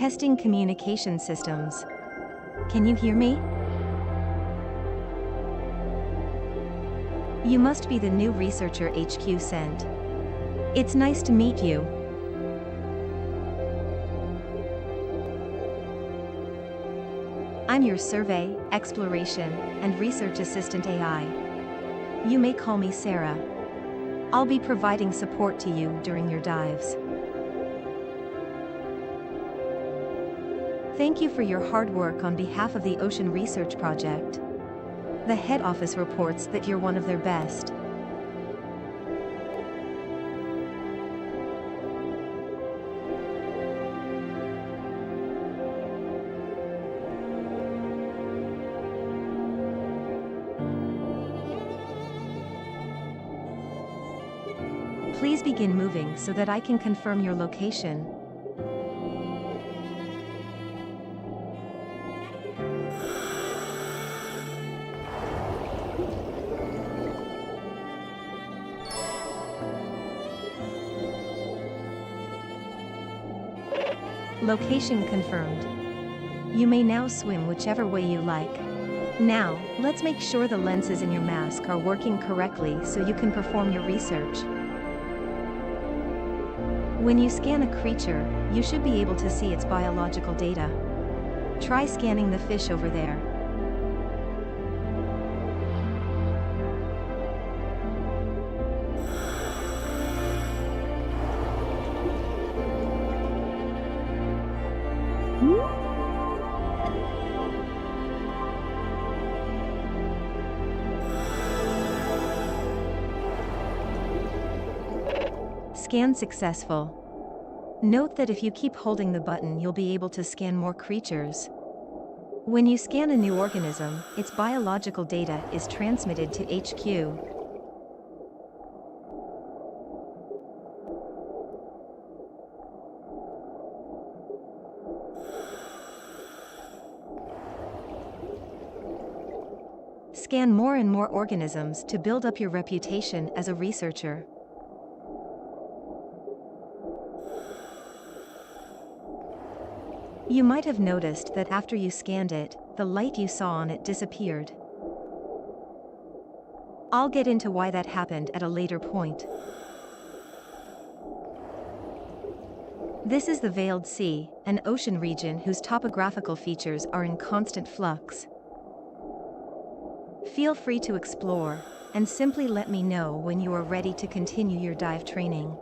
Testing communication systems. Can you hear me? You must be the new researcher HQ sent. It's nice to meet you. I'm your survey, exploration, and research assistant AI. You may call me Sarah. I'll be providing support to you during your dives. Thank you for your hard work on behalf of the Ocean Research Project. The head office reports that you're one of their best. Please begin moving so that I can confirm your location. Location confirmed. You may now swim whichever way you like. Now, let's make sure the lenses in your mask are working correctly so you can perform your research. When you scan a creature, you should be able to see its biological data. Try scanning the fish over there. Scan successful. Note that if you keep holding the button, you'll be able to scan more creatures. When you scan a new organism, its biological data is transmitted to HQ. Scan more and more organisms to build up your reputation as a researcher. You might have noticed that after you scanned it, the light you saw on it disappeared. I'll get into why that happened at a later point. This is the Veiled Sea, an ocean region whose topographical features are in constant flux. Feel free to explore, and simply let me know when you are ready to continue your dive training.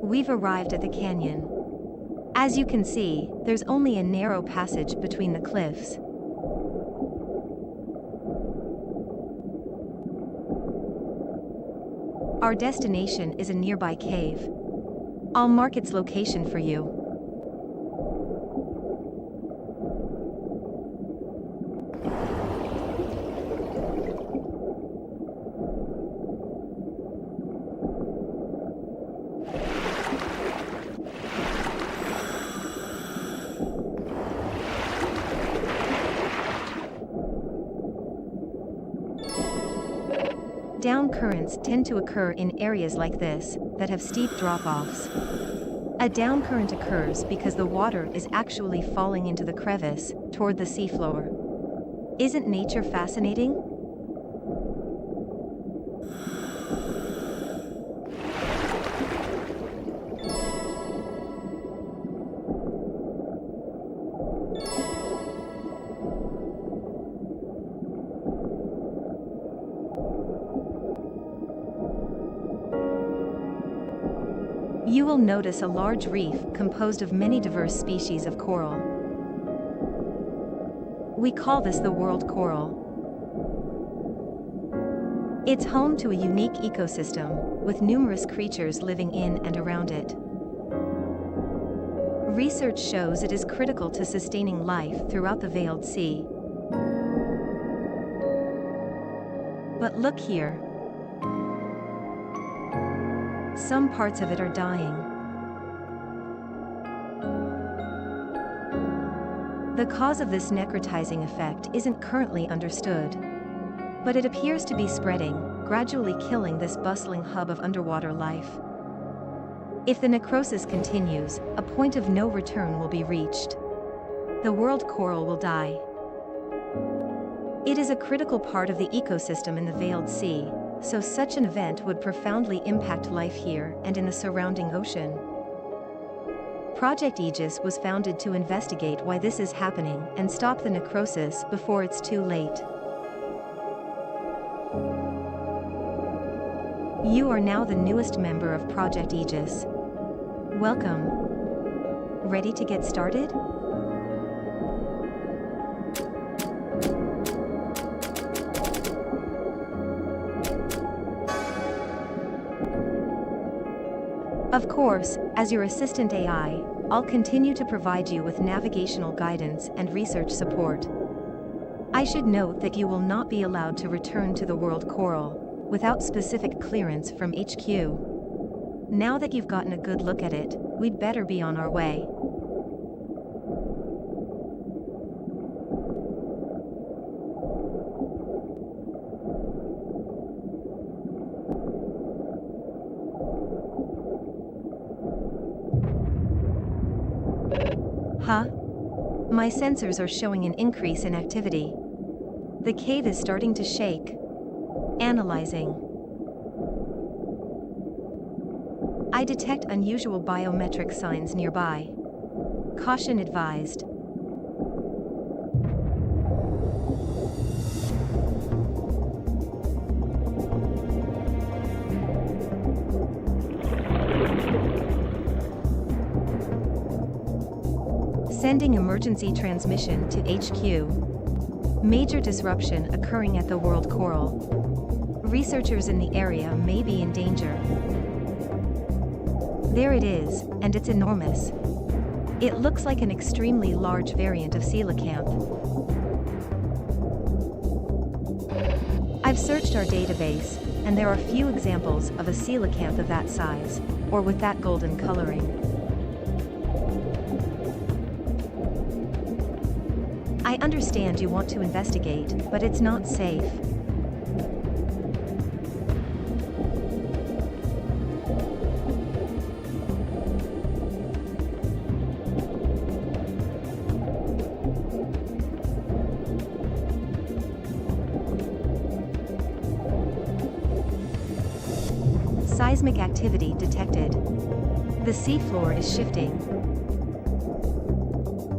We've arrived at the canyon. As you can see, there's only a narrow passage between the cliffs. Our destination is a nearby cave. I'll mark its location for you. Down currents tend to occur in areas like this that have steep drop-offs. A down current occurs because the water is actually falling into the crevice toward the seafloor. Isn't nature fascinating? You will notice a large reef composed of many diverse species of coral. We call this the world coral. It's home to a unique ecosystem, with numerous creatures living in and around it. Research shows it is critical to sustaining life throughout the Veiled Sea. But look here. Some parts of it are dying. The cause of this necrotizing effect isn't currently understood, but it appears to be spreading, gradually killing this bustling hub of underwater life. If the necrosis continues, a point of no return will be reached. The world coral will die. It is a critical part of the ecosystem in the Veiled Sea, so such an event would profoundly impact life here and in the surrounding ocean. Project Aegis was founded to investigate why this is happening and stop the necrosis before it's too late. You are now the newest member of Project Aegis. Welcome. Ready to get started? Of course, as your assistant AI, I'll continue to provide you with navigational guidance and research support. I should note that you will not be allowed to return to the world coral without specific clearance from HQ. Now that you've gotten a good look at it, we'd better be on our way. Huh? My sensors are showing an increase in activity. The cave is starting to shake. Analyzing. I detect unusual biometric signs nearby. Caution advised. Sending emergency transmission to HQ. Major disruption occurring at the world coral. Researchers in the area may be in danger. There it is, and it's enormous. It looks like an extremely large variant of coelacanth. I've searched our database, and there are few examples of a coelacanth of that size, or with that golden coloring. I understand you want to investigate, but it's not safe. Seismic activity detected. The seafloor is shifting.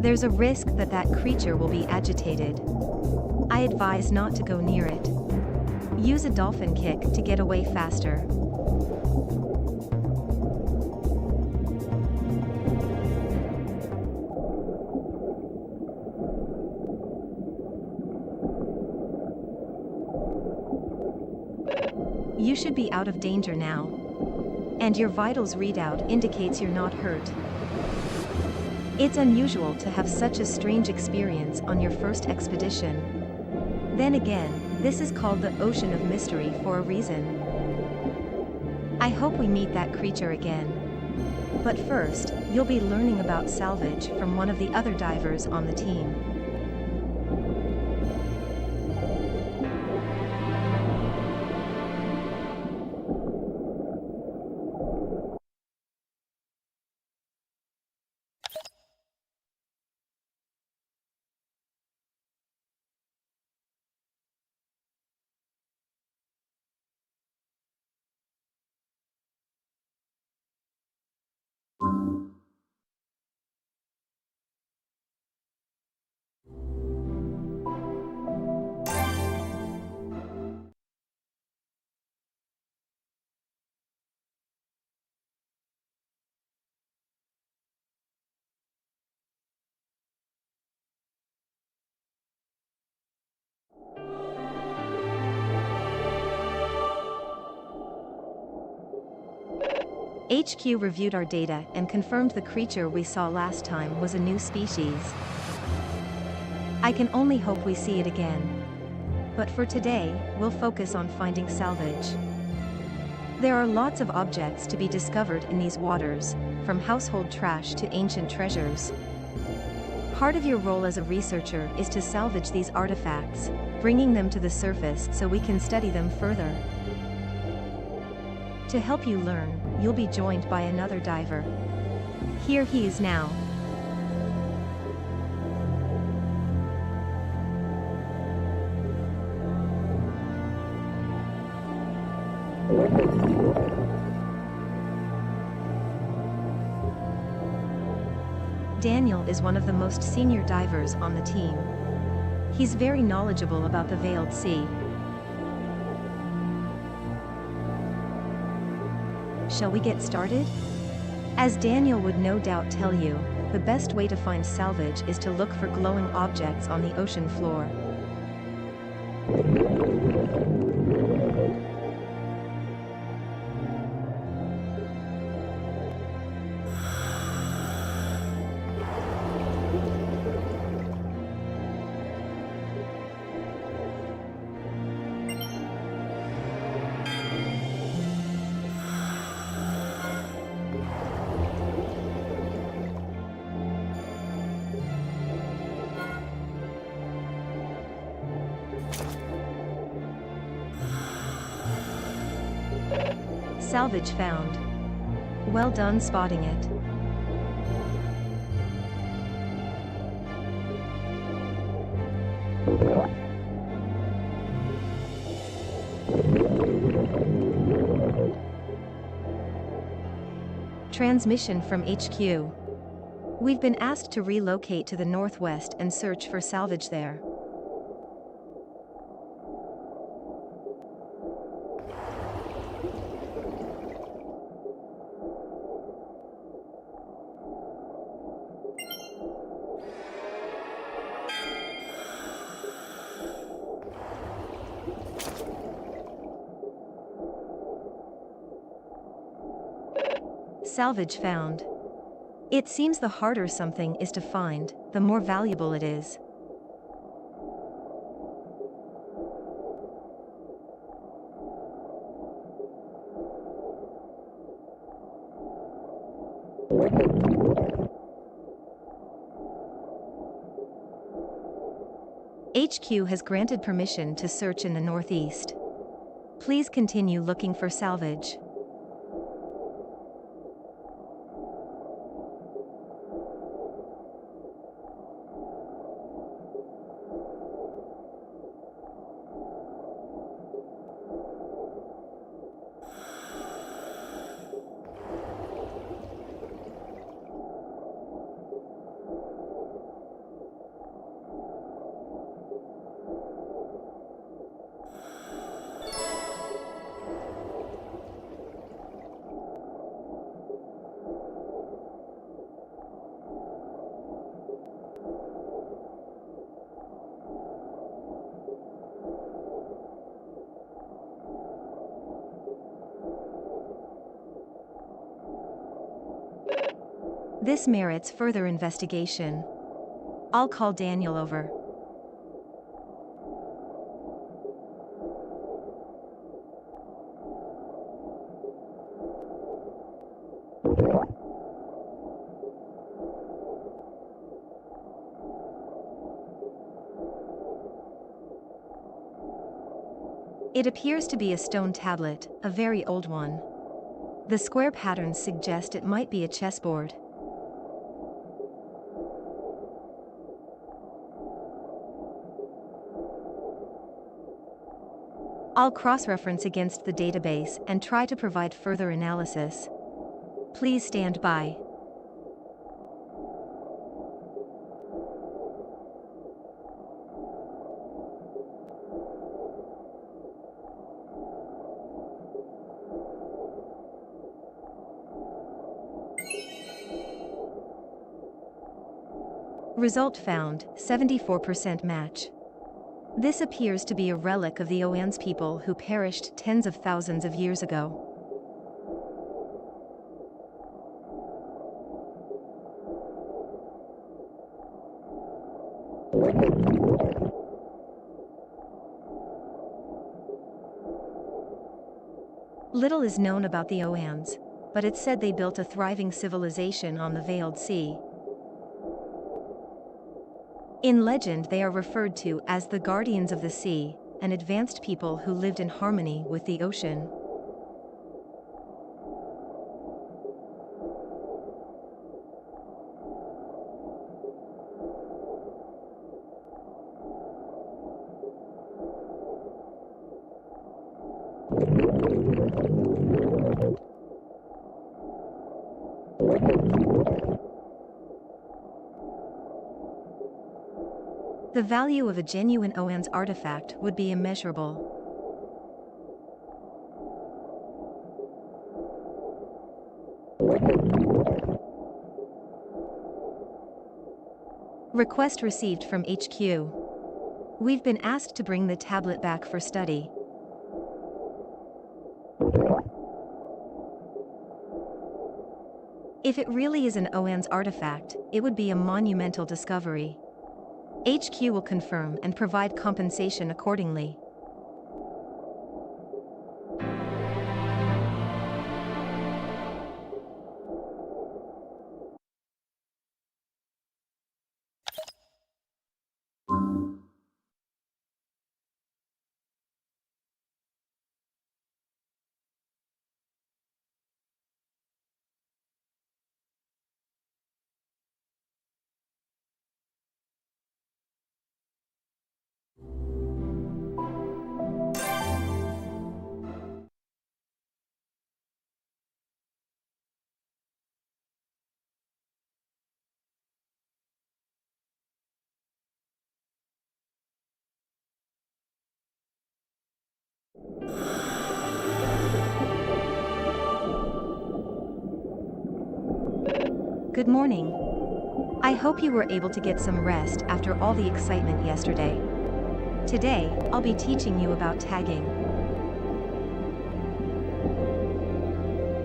There's a risk that that creature will be agitated. I advise not to go near it. Use a dolphin kick to get away faster. You should be out of danger now. And your vitals readout indicates you're not hurt. It's unusual to have such a strange experience on your first expedition. Then again, this is called the Ocean of Mystery for a reason. I hope we meet that creature again. But first, you'll be learning about salvage from one of the other divers on the team. HQ reviewed our data and confirmed the creature we saw last time was a new species. I can only hope we see it again. But for today, we'll focus on finding salvage. There are lots of objects to be discovered in these waters, from household trash to ancient treasures. Part of your role as a researcher is to salvage these artifacts, bringing them to the surface so we can study them further. To help you learn, you'll be joined by another diver. Here he is now. Daniel is one of the most senior divers on the team. He's very knowledgeable about the Veiled Sea. Shall we get started? As Daniel would no doubt tell you, the best way to find salvage is to look for glowing objects on the ocean floor. Salvage found. Well done spotting it. Transmission from HQ. We've been asked to relocate to the northwest and search for salvage there. Salvage found. It seems the harder something is to find, the more valuable it is. HQ has granted permission to search in the northeast. Please continue looking for salvage. This merits further investigation. I'll call Daniel over. It appears to be a stone tablet, a very old one. The square patterns suggest it might be a chessboard. I'll cross-reference against the database and try to provide further analysis. Please stand by. Result found, 74% match. This appears to be a relic of the Oan's people who perished tens of thousands of years ago. Little is known about the Oans, but it's said they built a thriving civilization on the Veiled Sea. In legend they are referred to as the Guardians of the Sea, an advanced people who lived in harmony with the ocean. The value of a genuine Oan's artifact would be immeasurable. Request received from HQ. We've been asked to bring the tablet back for study. If it really is an Oan's artifact, it would be a monumental discovery. HQ will confirm and provide compensation accordingly. Good morning. I hope you were able to get some rest after all the excitement yesterday. Today, I'll be teaching you about tagging.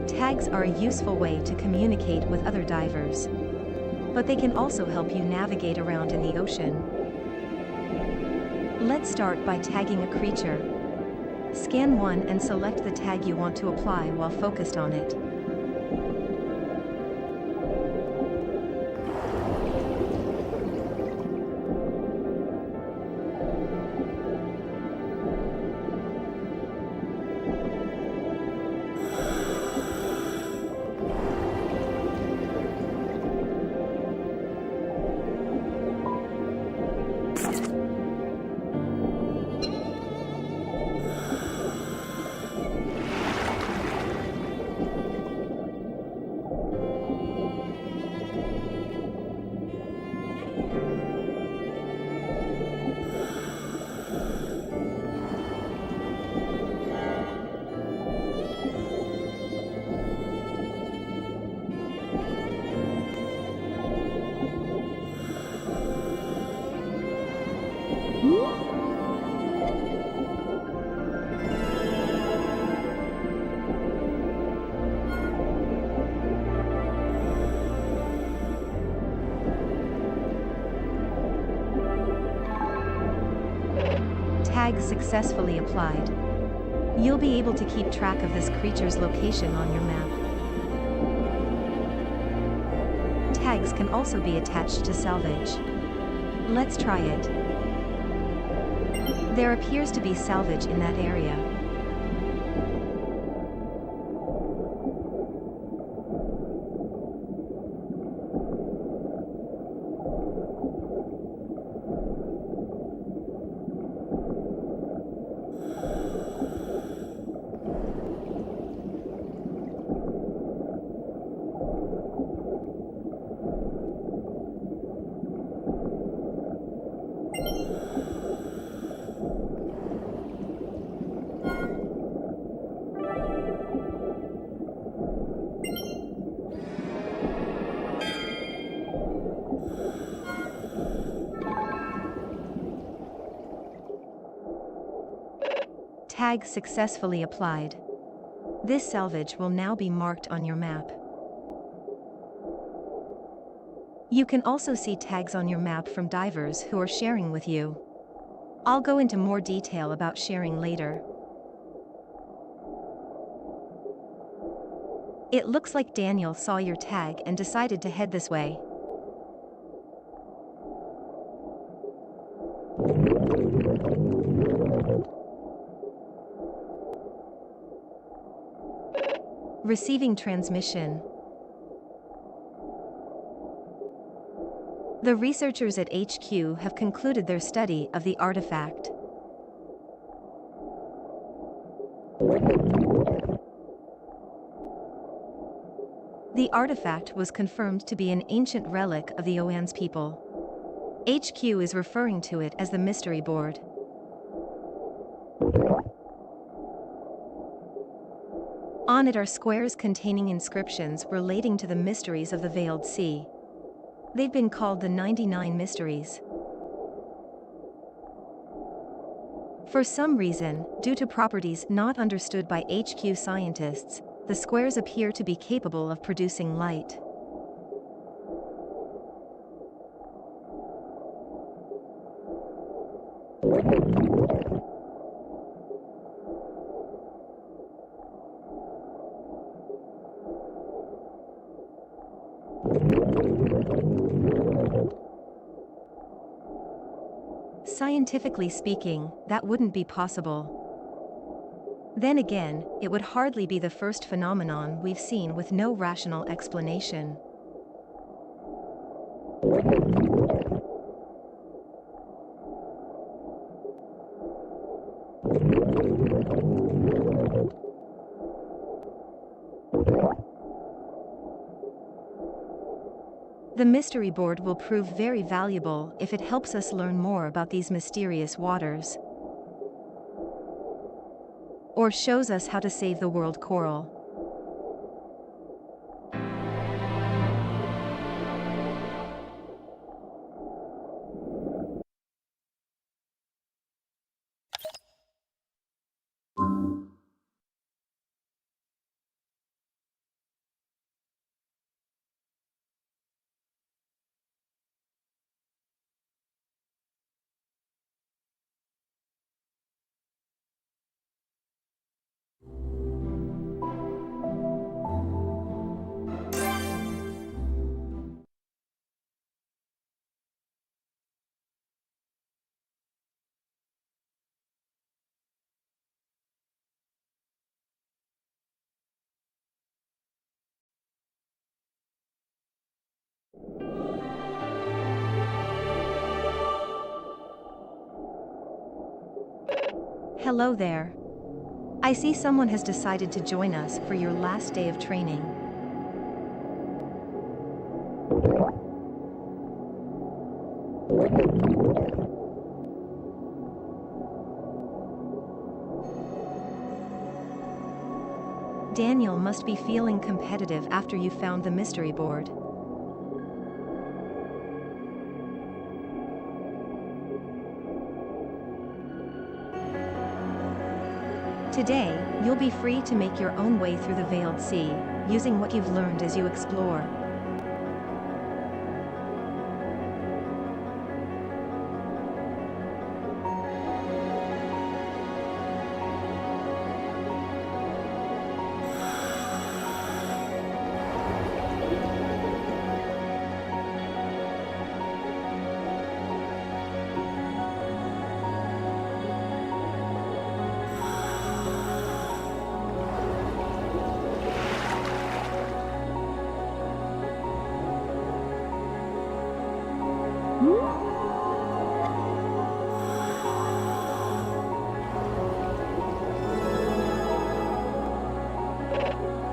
Tags are a useful way to communicate with other divers, but they can also help you navigate around in the ocean. Let's start by tagging a creature. Scan one and select the tag you want to apply while focused on it. Tag successfully applied. You'll be able to keep track of this creature's location on your map. Tags can also be attached to salvage. Let's try it. There appears to be salvage in that area. Tag successfully applied. This salvage will now be marked on your map. You can also see tags on your map from divers who are sharing with you. I'll go into more detail about sharing later. It looks like Daniel saw your tag and decided to head this way. Receiving transmission. The researchers at HQ have concluded their study of the artifact. The artifact was confirmed to be an ancient relic of the Oan's people. HQ is referring to it as the Mystery Board. On it are squares containing inscriptions relating to the mysteries of the Veiled Sea. They've been called the 99 Mysteries. For some reason, due to properties not understood by HQ scientists, the squares appear to be capable of producing light. Scientifically speaking, that wouldn't be possible. Then again, it would hardly be the first phenomenon we've seen with no rational explanation. The Mystery Board will prove very valuable if it helps us learn more about these mysterious waters, or shows us how to save the world coral. Hello there. I see someone has decided to join us for your last day of training. Daniel must be feeling competitive after you found the Mystery Board. Today, you'll be free to make your own way through the Veiled Sea, using what you've learned as you explore.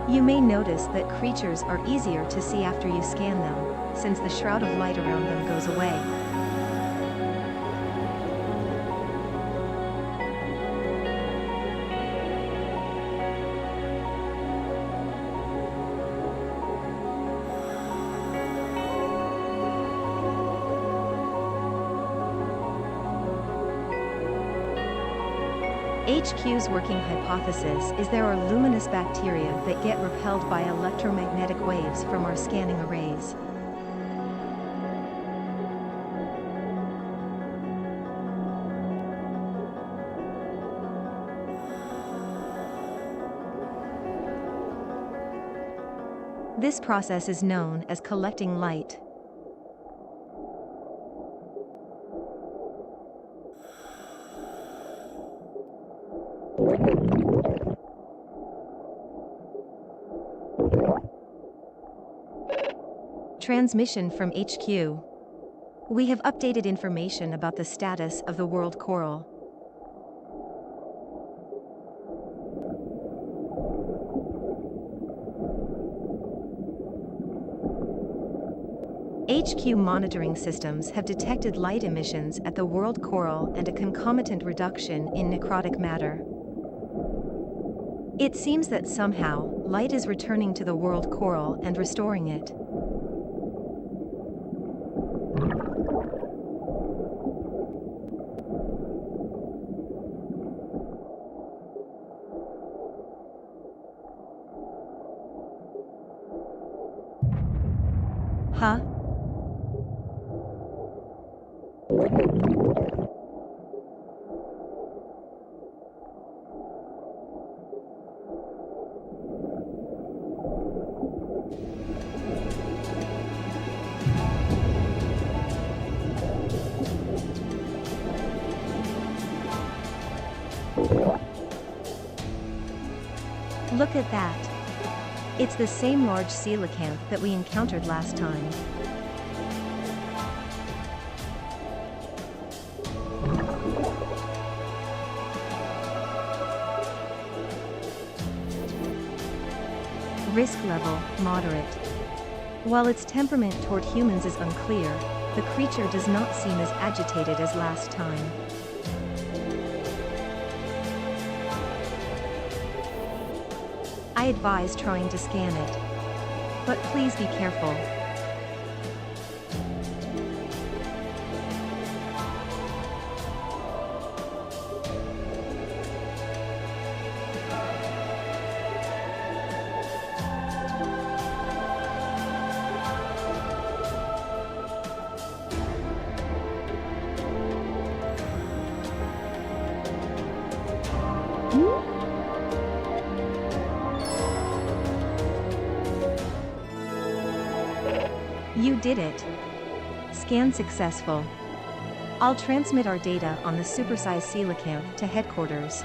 You may notice that creatures are easier to see after you scan them, since the shroud of light around them goes away. HQ's working hypothesis is there are luminous bacteria that get repelled by electromagnetic waves from our scanning arrays. This process is known as collecting light. Transmission from HQ. We have updated information about the status of the world coral. HQ monitoring systems have detected light emissions at the world coral and a concomitant reduction in necrotic matter. It seems that somehow, light is returning to the world coral and restoring it. Huh? Look at that. It's the same large coelacanth that we encountered last time. Risk level, moderate. While its temperament toward humans is unclear, the creature does not seem as agitated as last time. I advise trying to scan it. But please be careful. You did it. Scan successful. I'll transmit our data on the supersized coelacanth to headquarters.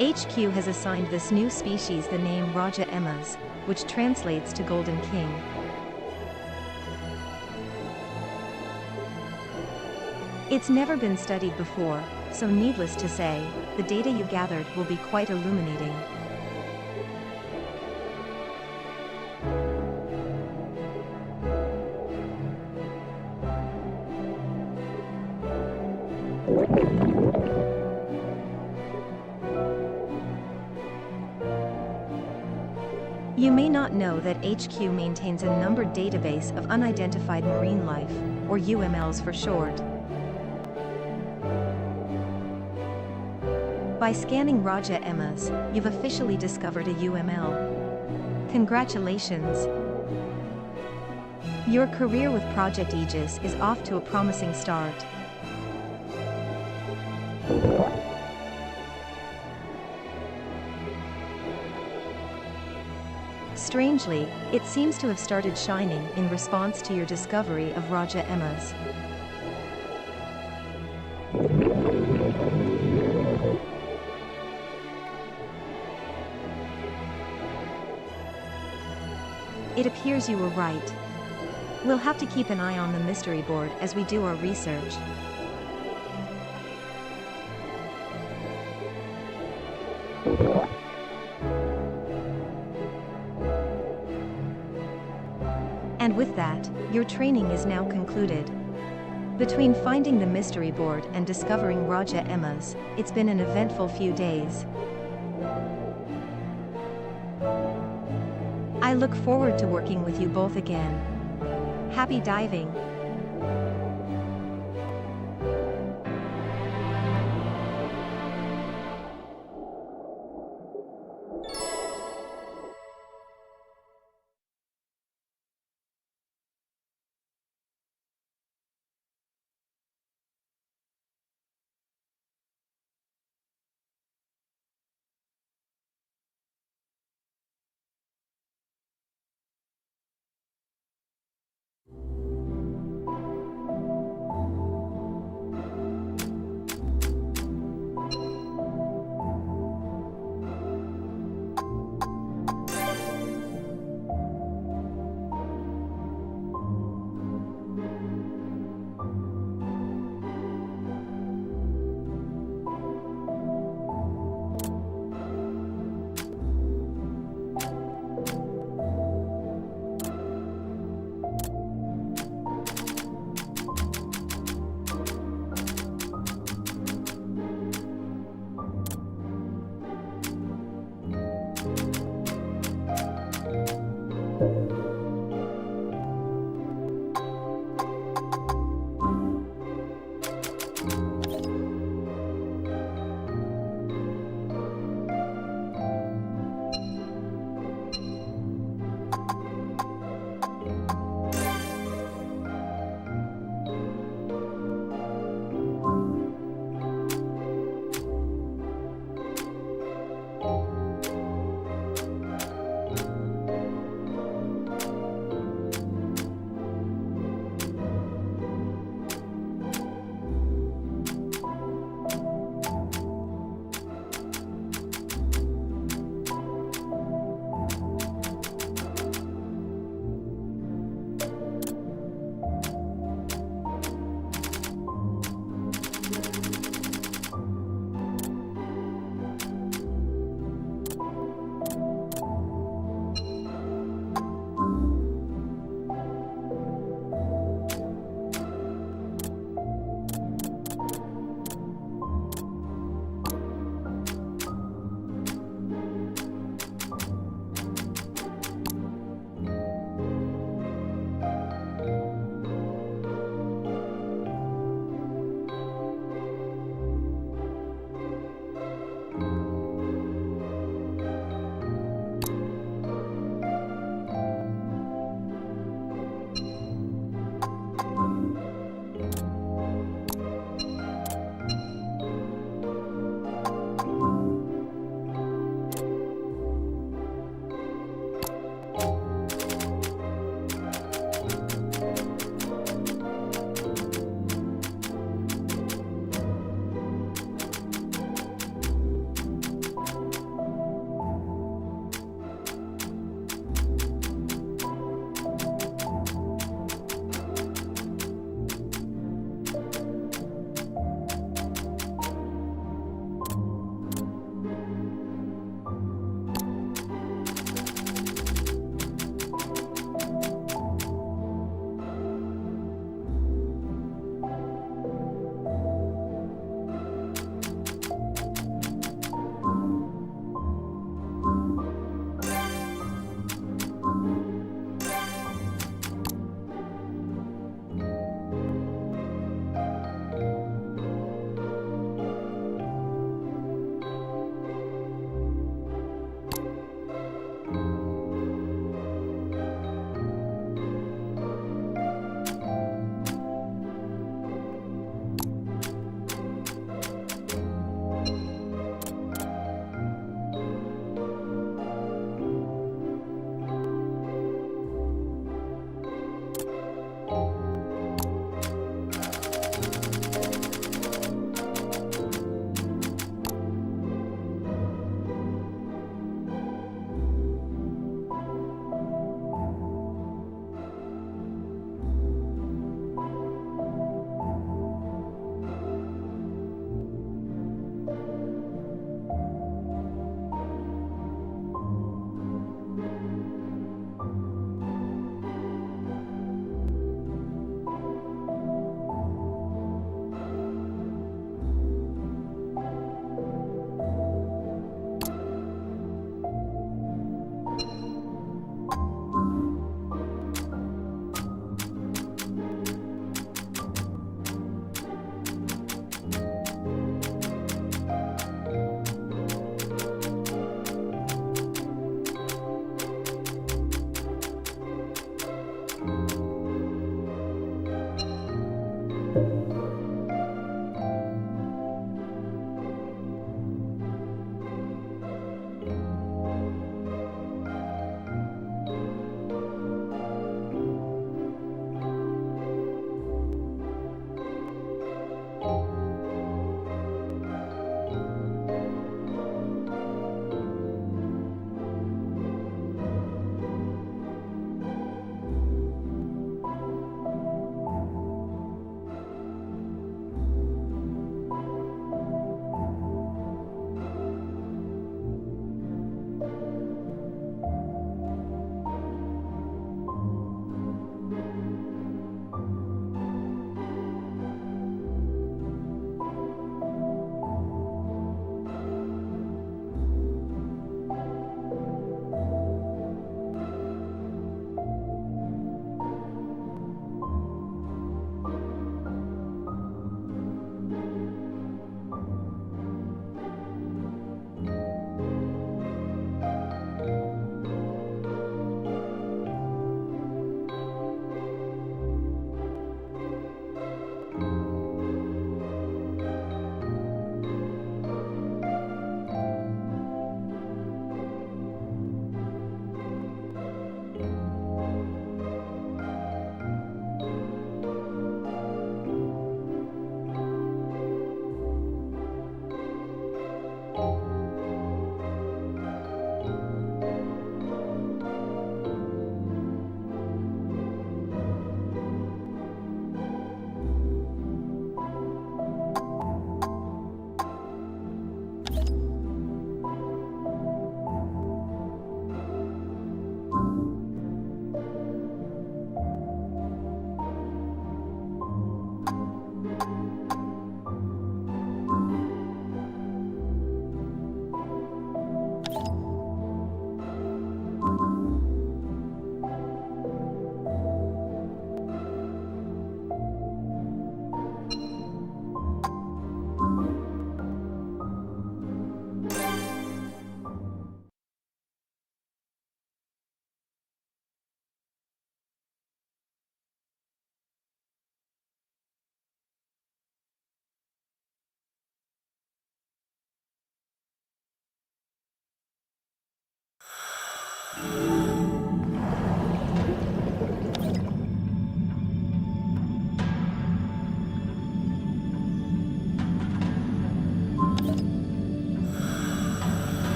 HQ has assigned this new species the name Raja Emmas, which translates to Golden King. It's never been studied before, so needless to say, the data you gathered will be quite illuminating. You may not know that HQ maintains a numbered database of unidentified marine life, or UMLs for short. By scanning Raja Emmas, you've officially discovered a UML. Congratulations! Your career with Project Aegis is off to a promising start. Strangely, it seems to have started shining in response to your discovery of Raja Emmas. It appears you were right. We'll have to keep an eye on the mystery board as we do our research. And with that, your training is now concluded. Between finding the mystery board and discovering Raja Emma's, it's been an eventful few days. I look forward to working with you both again. Happy diving!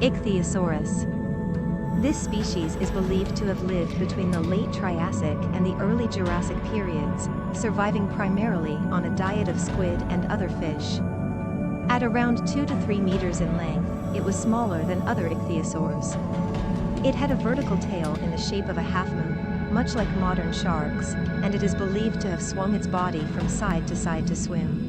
Ichthyosaurus. This species is believed to have lived between the late Triassic and the early Jurassic periods, surviving primarily on a diet of squid and other fish. At around 2 to 3 meters in length, it was smaller than other ichthyosaurs. It had a vertical tail in the shape of a half-moon, much like modern sharks, and it is believed to have swung its body from side to swim.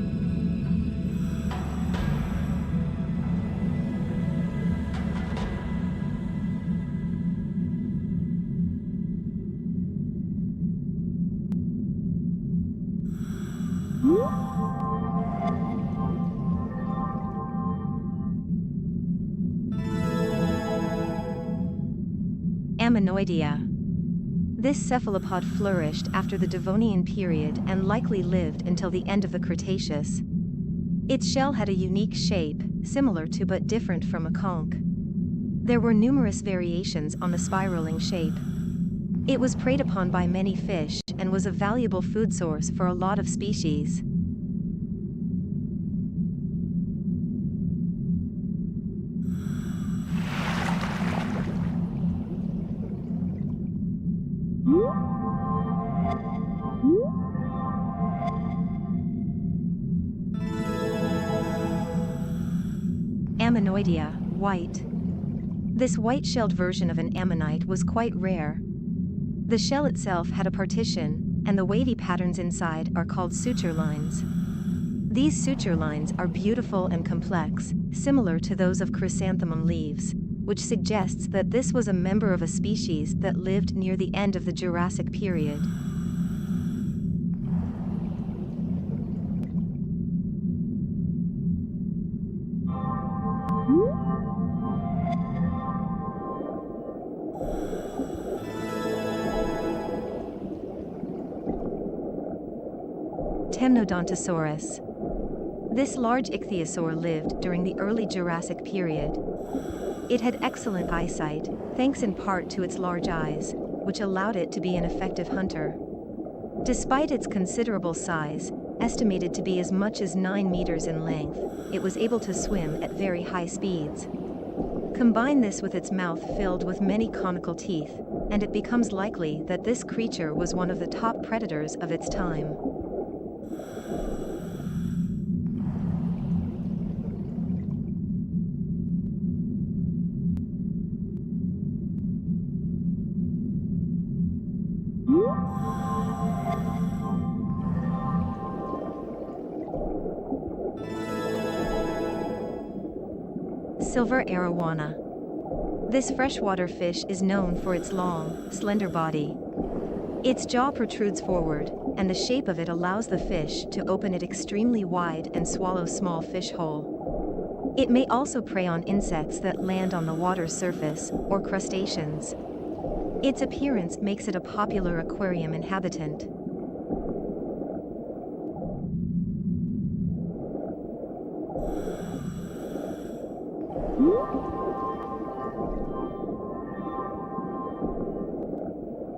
Ammonoidea. This cephalopod flourished after the Devonian period and likely lived until the end of the Cretaceous. Its shell had a unique shape, similar to but different from a conch. There were numerous variations on the spiraling shape. It was preyed upon by many fish and was a valuable food source for a lot of species. Ammonoidea, white. This white-shelled version of an ammonite was quite rare. The shell itself had a partition, and the wavy patterns inside are called suture lines. These suture lines are beautiful and complex, similar to those of chrysanthemum leaves, which suggests that this was a member of a species that lived near the end of the Jurassic period. Temnodontosaurus. This large ichthyosaur lived during the early Jurassic period. It had excellent eyesight, thanks in part to its large eyes, which allowed it to be an effective hunter. Despite its considerable size, estimated to be as much as 9 meters in length, it was able to swim at very high speeds. Combine this with its mouth filled with many conical teeth, and it becomes likely that this creature was one of the top predators of its time. Silver arowana. This freshwater fish is known for its long, slender body. Its jaw protrudes forward, and the shape of it allows the fish to open it extremely wide and swallow small fish whole. It may also prey on insects that land on the water's surface, or crustaceans. Its appearance makes it a popular aquarium inhabitant.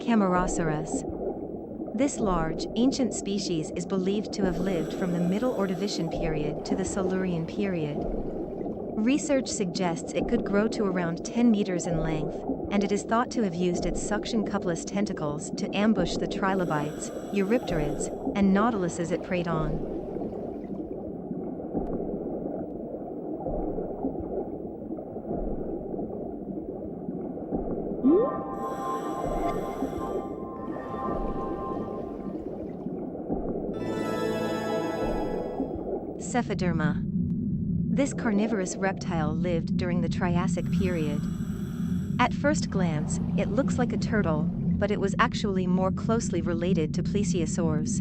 Camarasaurus. This large, ancient species is believed to have lived from the Middle Ordovician period to the Silurian period. Research suggests it could grow to around 10 meters in length, and it is thought to have used its suction cupless tentacles to ambush the trilobites, eurypterids, and nautiluses it preyed on. Cephiderma. This carnivorous reptile lived during the Triassic period. At first glance, it looks like a turtle, but it was actually more closely related to plesiosaurs.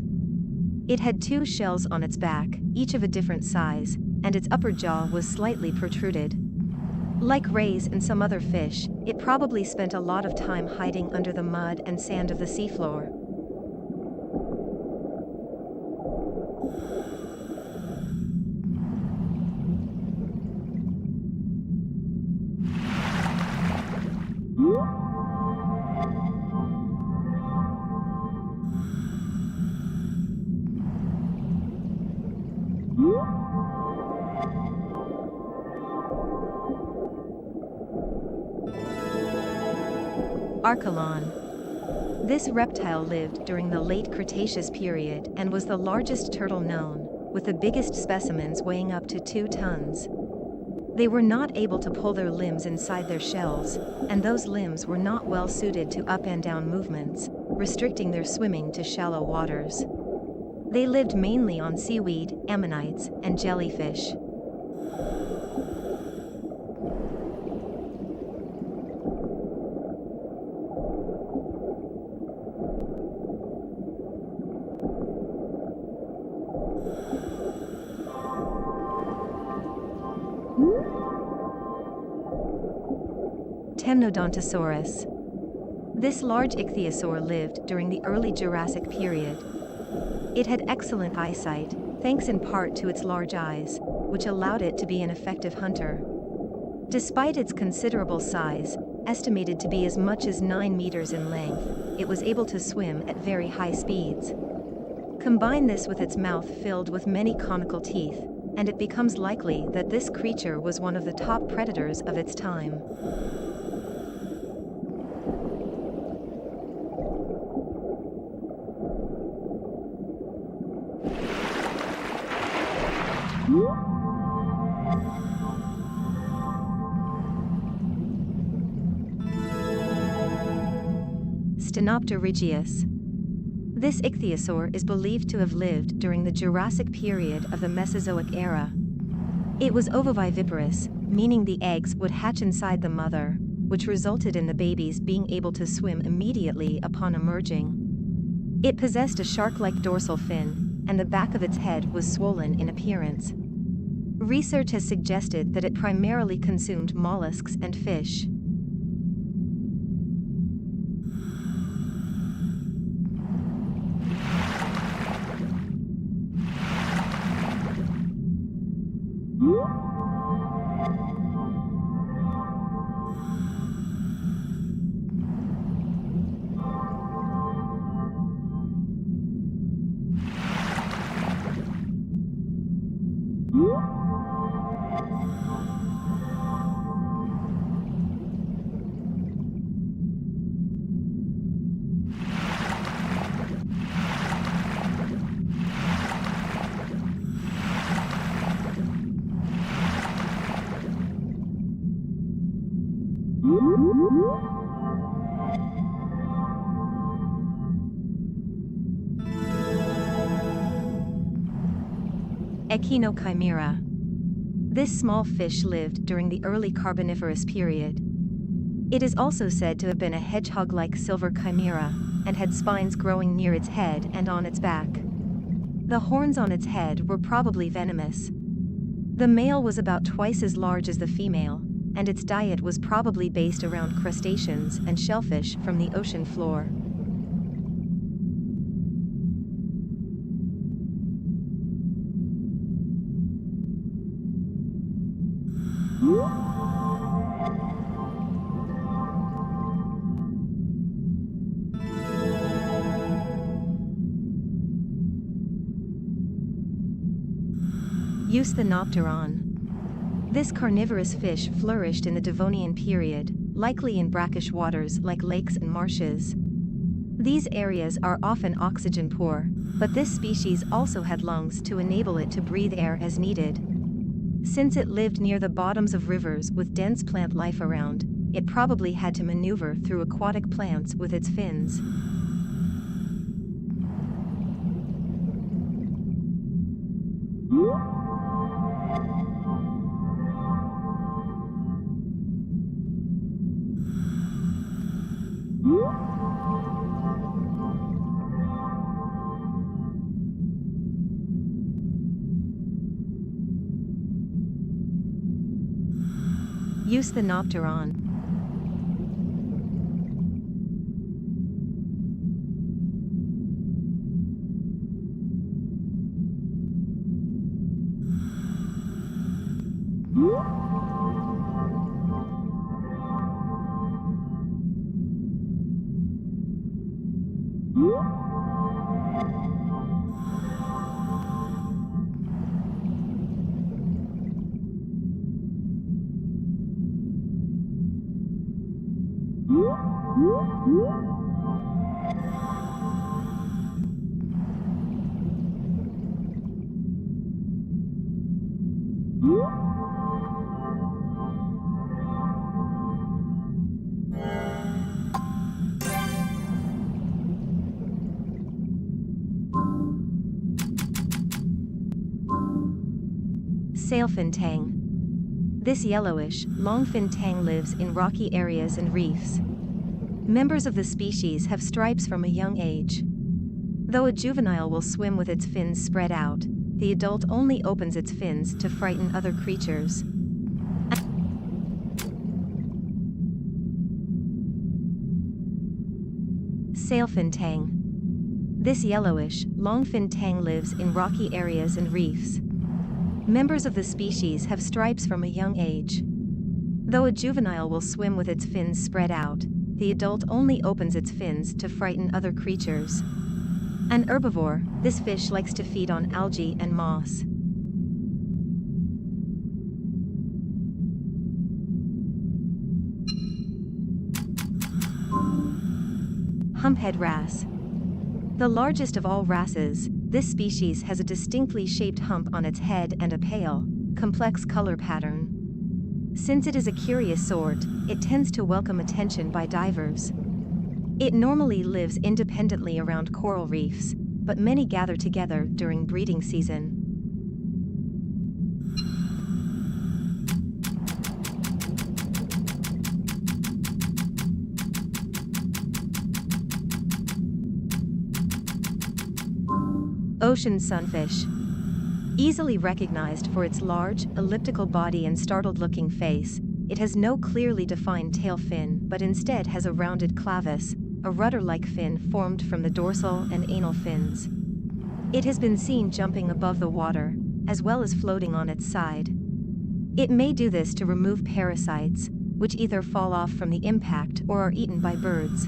It had 2 shells on its back, each of a different size, and its upper jaw was slightly protruded. Like rays and some other fish, it probably spent a lot of time hiding under the mud and sand of the seafloor. Archelon. This reptile lived during the late Cretaceous period and was the largest turtle known, with the biggest specimens weighing up to 2 tons. They were not able to pull their limbs inside their shells, and those limbs were not well suited to up and down movements, restricting their swimming to shallow waters. They lived mainly on seaweed, ammonites, and jellyfish. Temnodontosaurus. This large ichthyosaur lived during the early Jurassic period. It had excellent eyesight, thanks in part to its large eyes, which allowed it to be an effective hunter. Despite its considerable size, estimated to be as much as 9 meters in length, it was able to swim at very high speeds. Combine this with its mouth filled with many conical teeth, and it becomes likely that this creature was one of the top predators of its time. Stenopterygius. This ichthyosaur is believed to have lived during the Jurassic period of the Mesozoic era. It was ovoviviparous, meaning the eggs would hatch inside the mother, which resulted in the babies being able to swim immediately upon emerging. It possessed a shark-like dorsal fin, and the back of its head was swollen in appearance. Research has suggested that it primarily consumed mollusks and fish. Echinochimera. This small fish lived during the early Carboniferous period. It is also said to have been a hedgehog-like silver chimera, and had spines growing near its head and on its back. The horns on its head were probably venomous. The male was about twice as large as the female, and its diet was probably based around crustaceans and shellfish from the ocean floor. Eusthenopteron. This carnivorous fish flourished in the Devonian period, likely in brackish waters like lakes and marshes. These areas are often oxygen poor, but this species also had lungs to enable it to breathe air as needed. Since it lived near the bottoms of rivers with dense plant life around, it probably had to maneuver through aquatic plants with its fins. Eusthenopteron. Sailfin tang. This yellowish, long-fin tang lives in rocky areas and reefs. Members of the species have stripes from a young age. Though a juvenile will swim with its fins spread out, the adult only opens its fins to frighten other creatures. Sailfin tang. This yellowish, long-fin tang lives in rocky areas and reefs. Members of the species have stripes from a young age. Though a juvenile will swim with its fins spread out, the adult only opens its fins to frighten other creatures. An herbivore, this fish likes to feed on algae and moss. Humphead wrasse. The largest of all wrasses, this species has a distinctly shaped hump on its head and a pale, complex color pattern. Since it is a curious sort, it tends to welcome attention by divers. It normally lives independently around coral reefs, but many gather together during breeding season. Ocean sunfish. Easily recognized for its large, elliptical body and startled-looking face, it has no clearly defined tail fin but instead has a rounded clavus, a rudder-like fin formed from the dorsal and anal fins. It has been seen jumping above the water, as well as floating on its side. It may do this to remove parasites, which either fall off from the impact or are eaten by birds.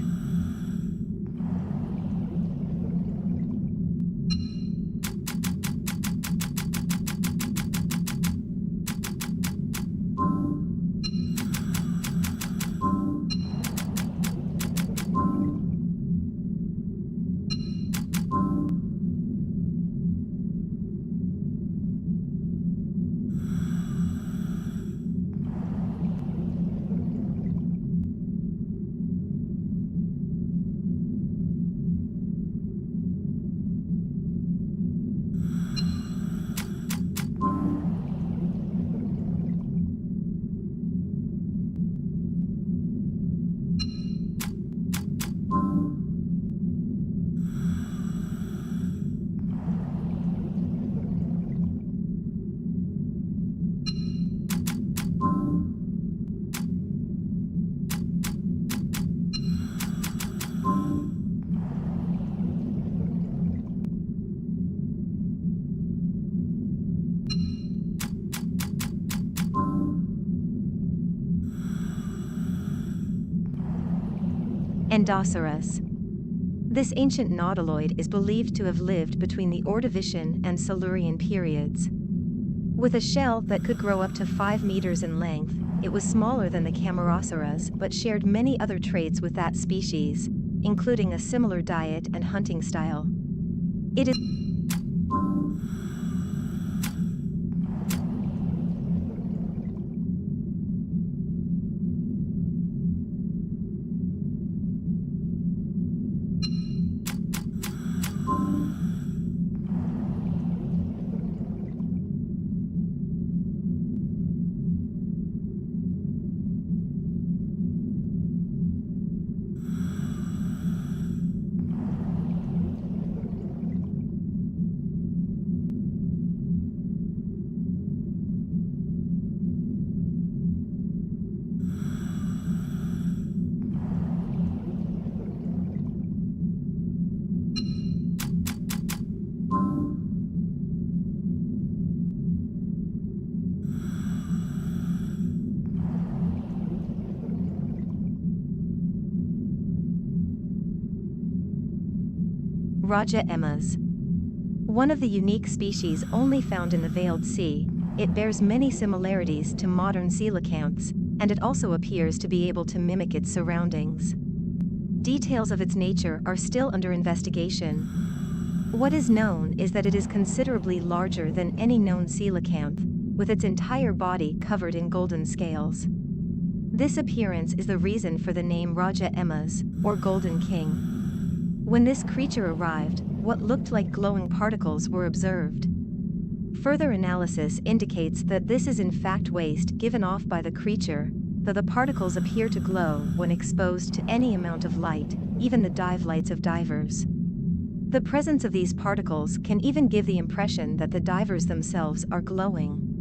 Endoceras. This ancient nautiloid is believed to have lived between the Ordovician and Silurian periods. With a shell that could grow up to 5 meters in length, it was smaller than the Camarasaurus but shared many other traits with that species, including a similar diet and hunting style. It is Raja emmas. One of the unique species only found in the Veiled Sea, it bears many similarities to modern coelacanths, and it also appears to be able to mimic its surroundings. Details of its nature are still under investigation. What is known is that it is considerably larger than any known coelacanth, with its entire body covered in golden scales. This appearance is the reason for the name Raja emmas, or Golden King. When this creature arrived, what looked like glowing particles were observed. Further analysis indicates that this is in fact waste given off by the creature, though the particles appear to glow when exposed to any amount of light, even the dive lights of divers. The presence of these particles can even give the impression that the divers themselves are glowing.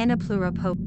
Anapleuropo.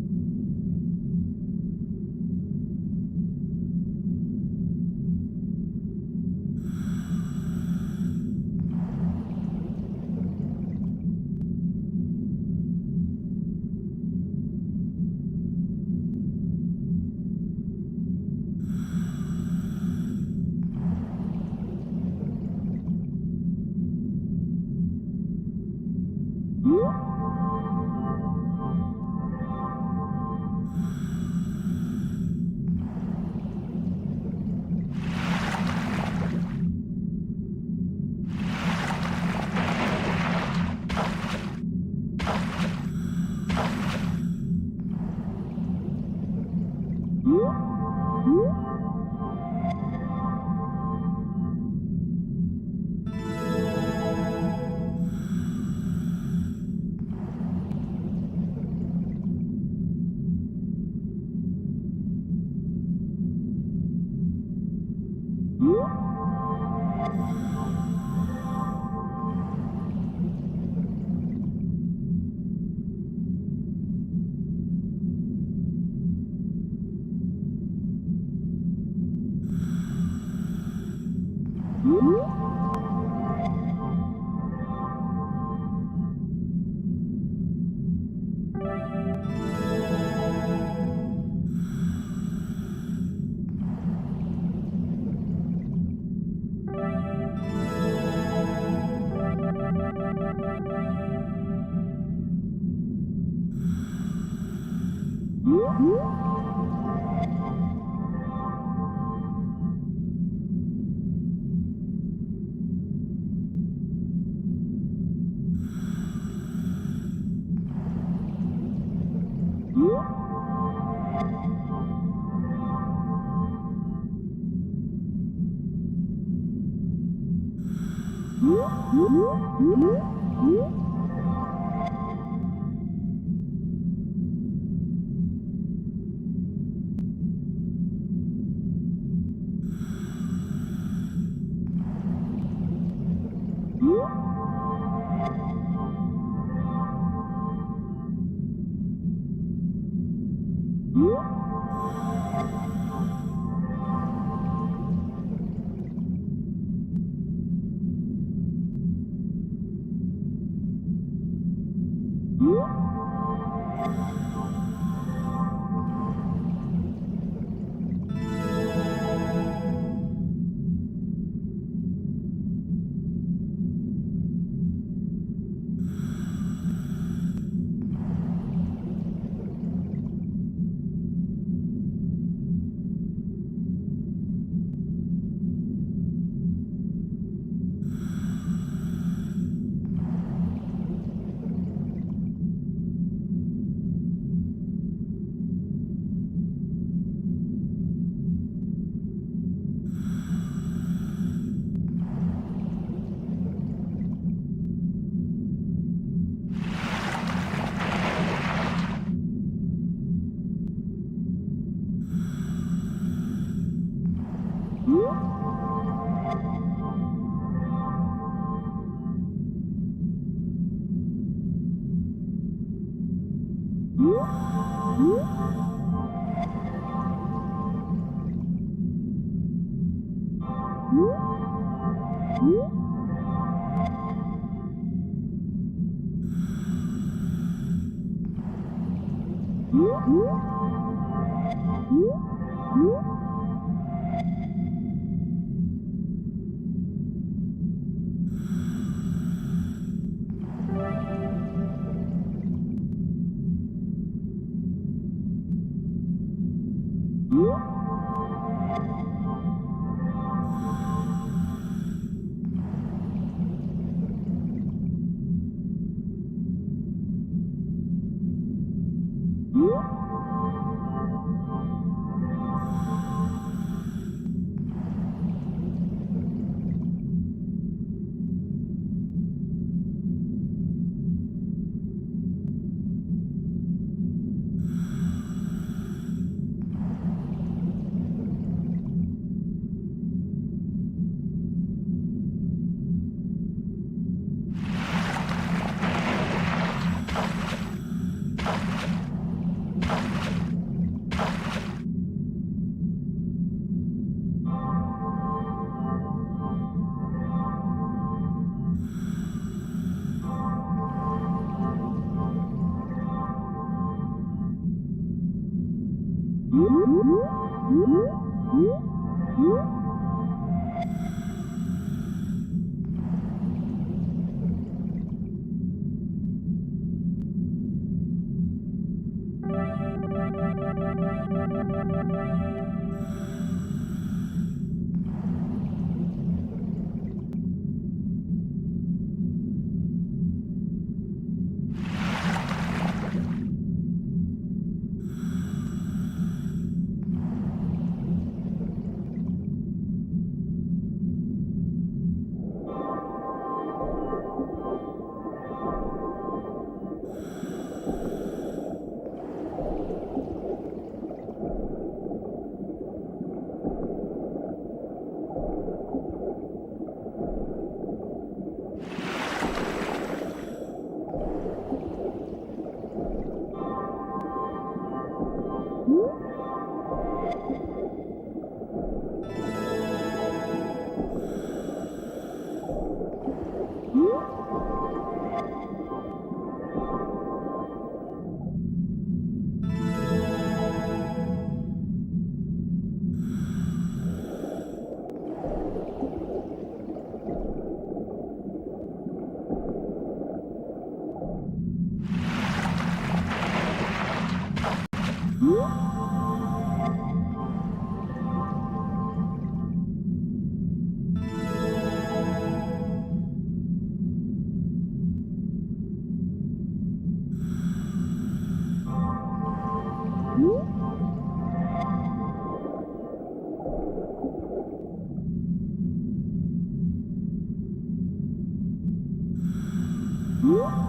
Hmm?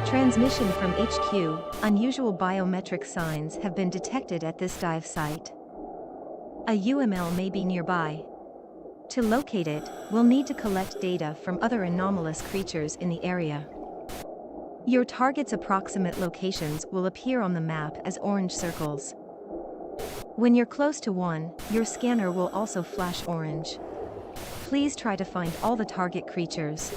Transmission from HQ, unusual biometric signs have been detected at this dive site. A UML may be nearby. To locate it, we'll need to collect data from other anomalous creatures in the area. Your target's approximate locations will appear on the map as orange circles. When you're close to one, your scanner will also flash orange. Please try to find all the target creatures.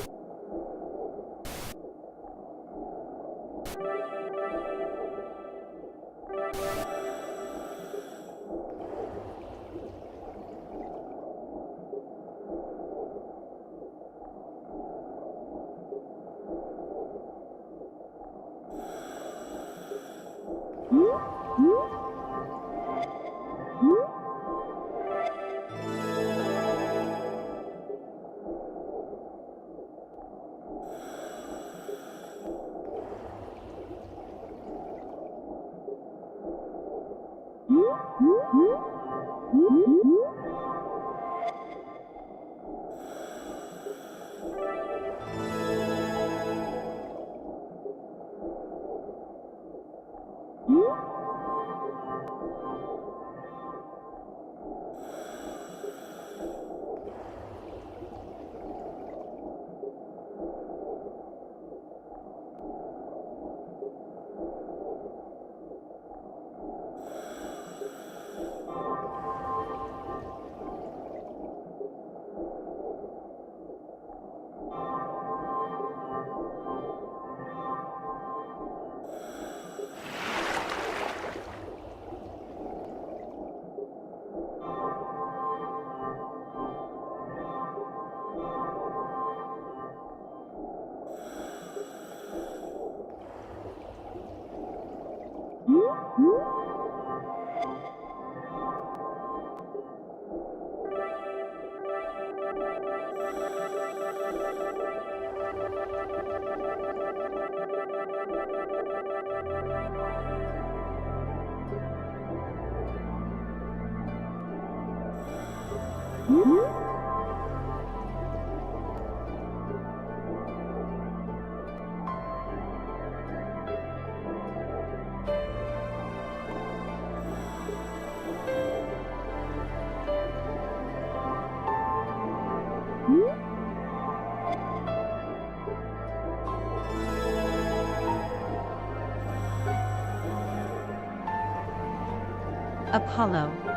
Apollo.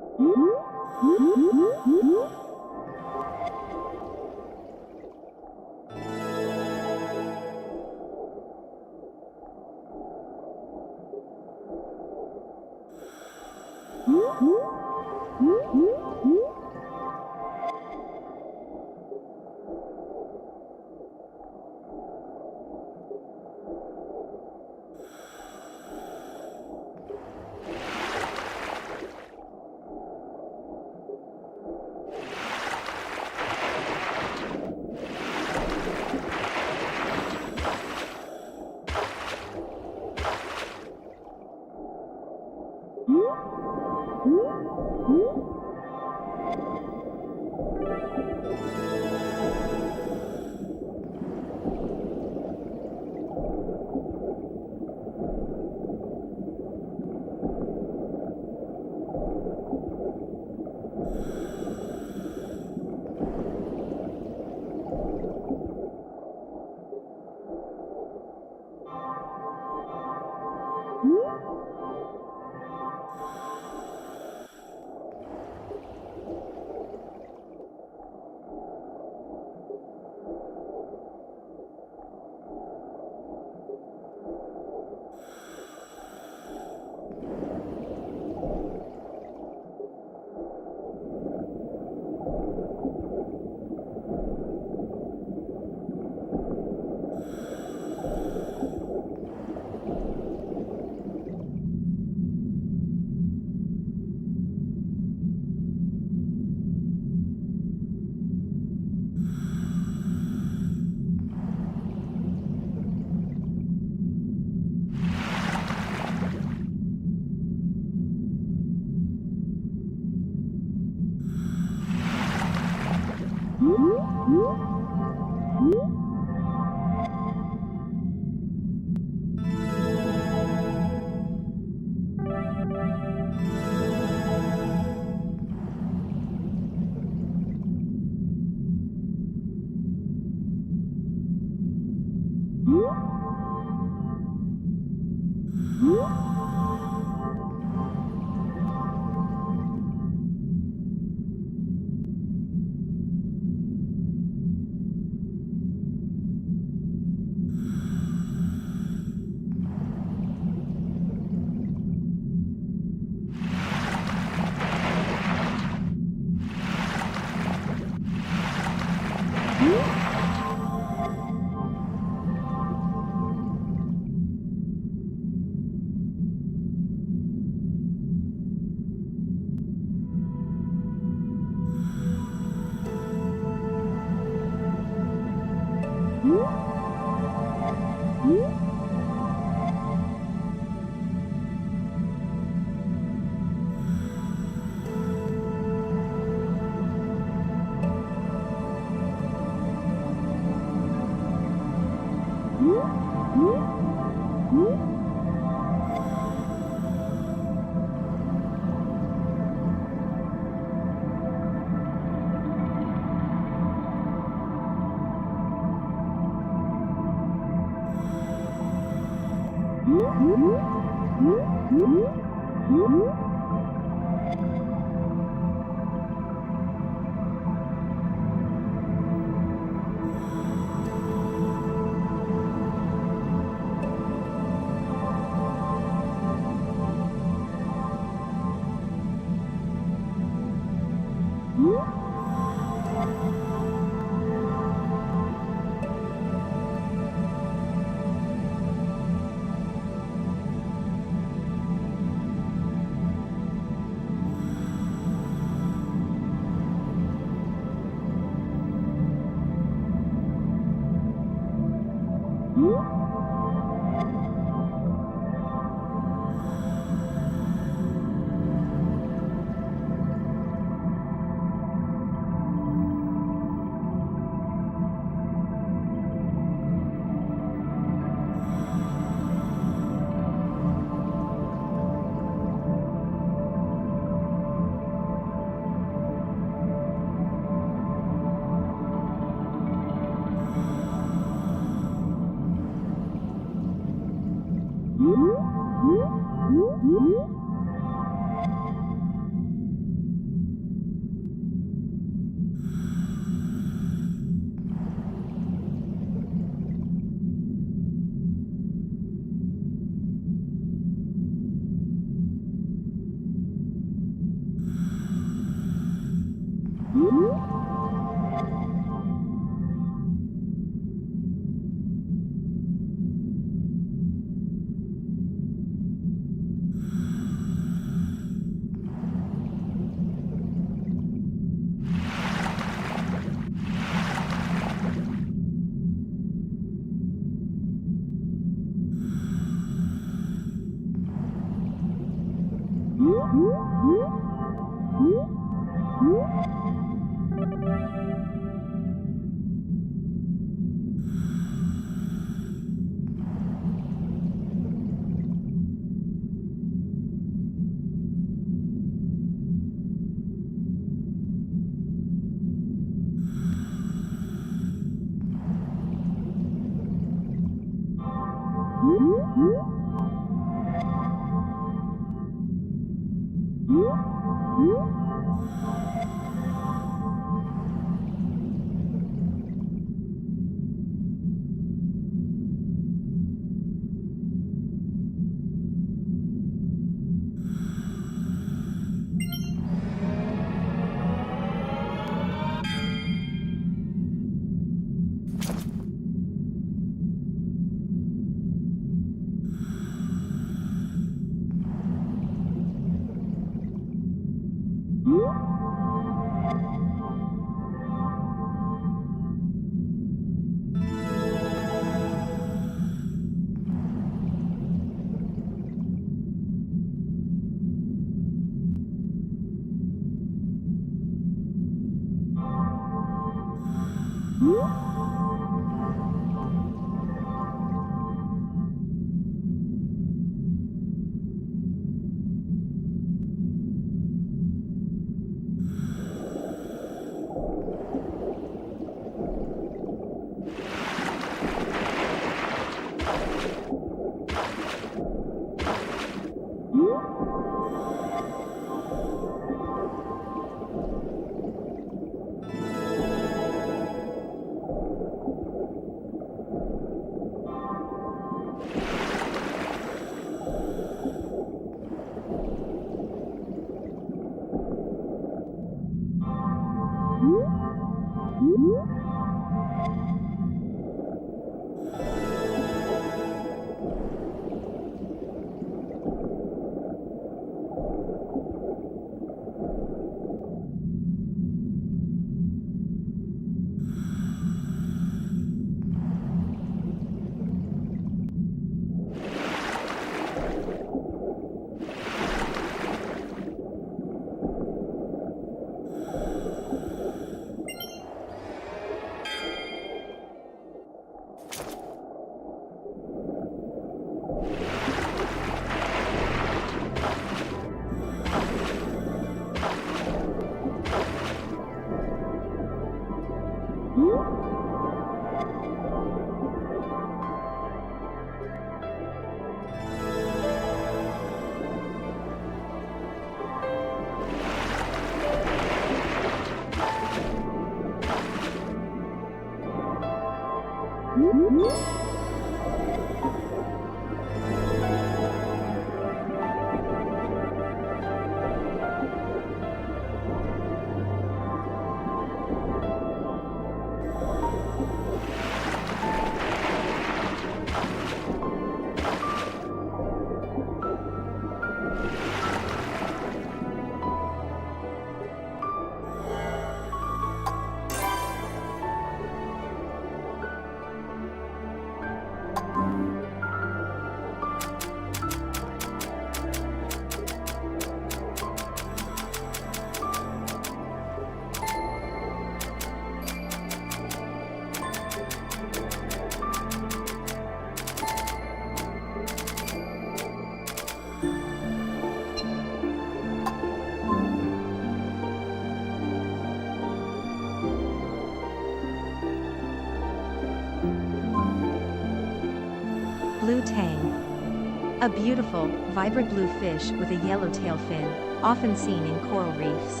Blue tang. A beautiful, vibrant blue fish with a yellow tail fin, often seen in coral reefs.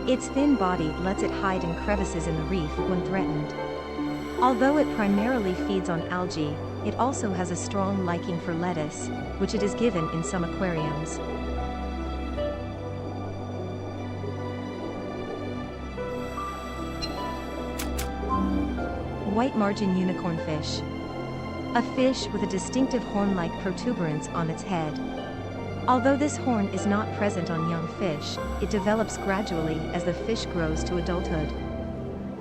Its thin body lets it hide in crevices in the reef when threatened. Although it primarily feeds on algae, it also has a strong liking for lettuce, which it is given in some aquariums. White margin unicorn fish. A fish with a distinctive horn-like protuberance on its head. Although this horn is not present on young fish, it develops gradually as the fish grows to adulthood.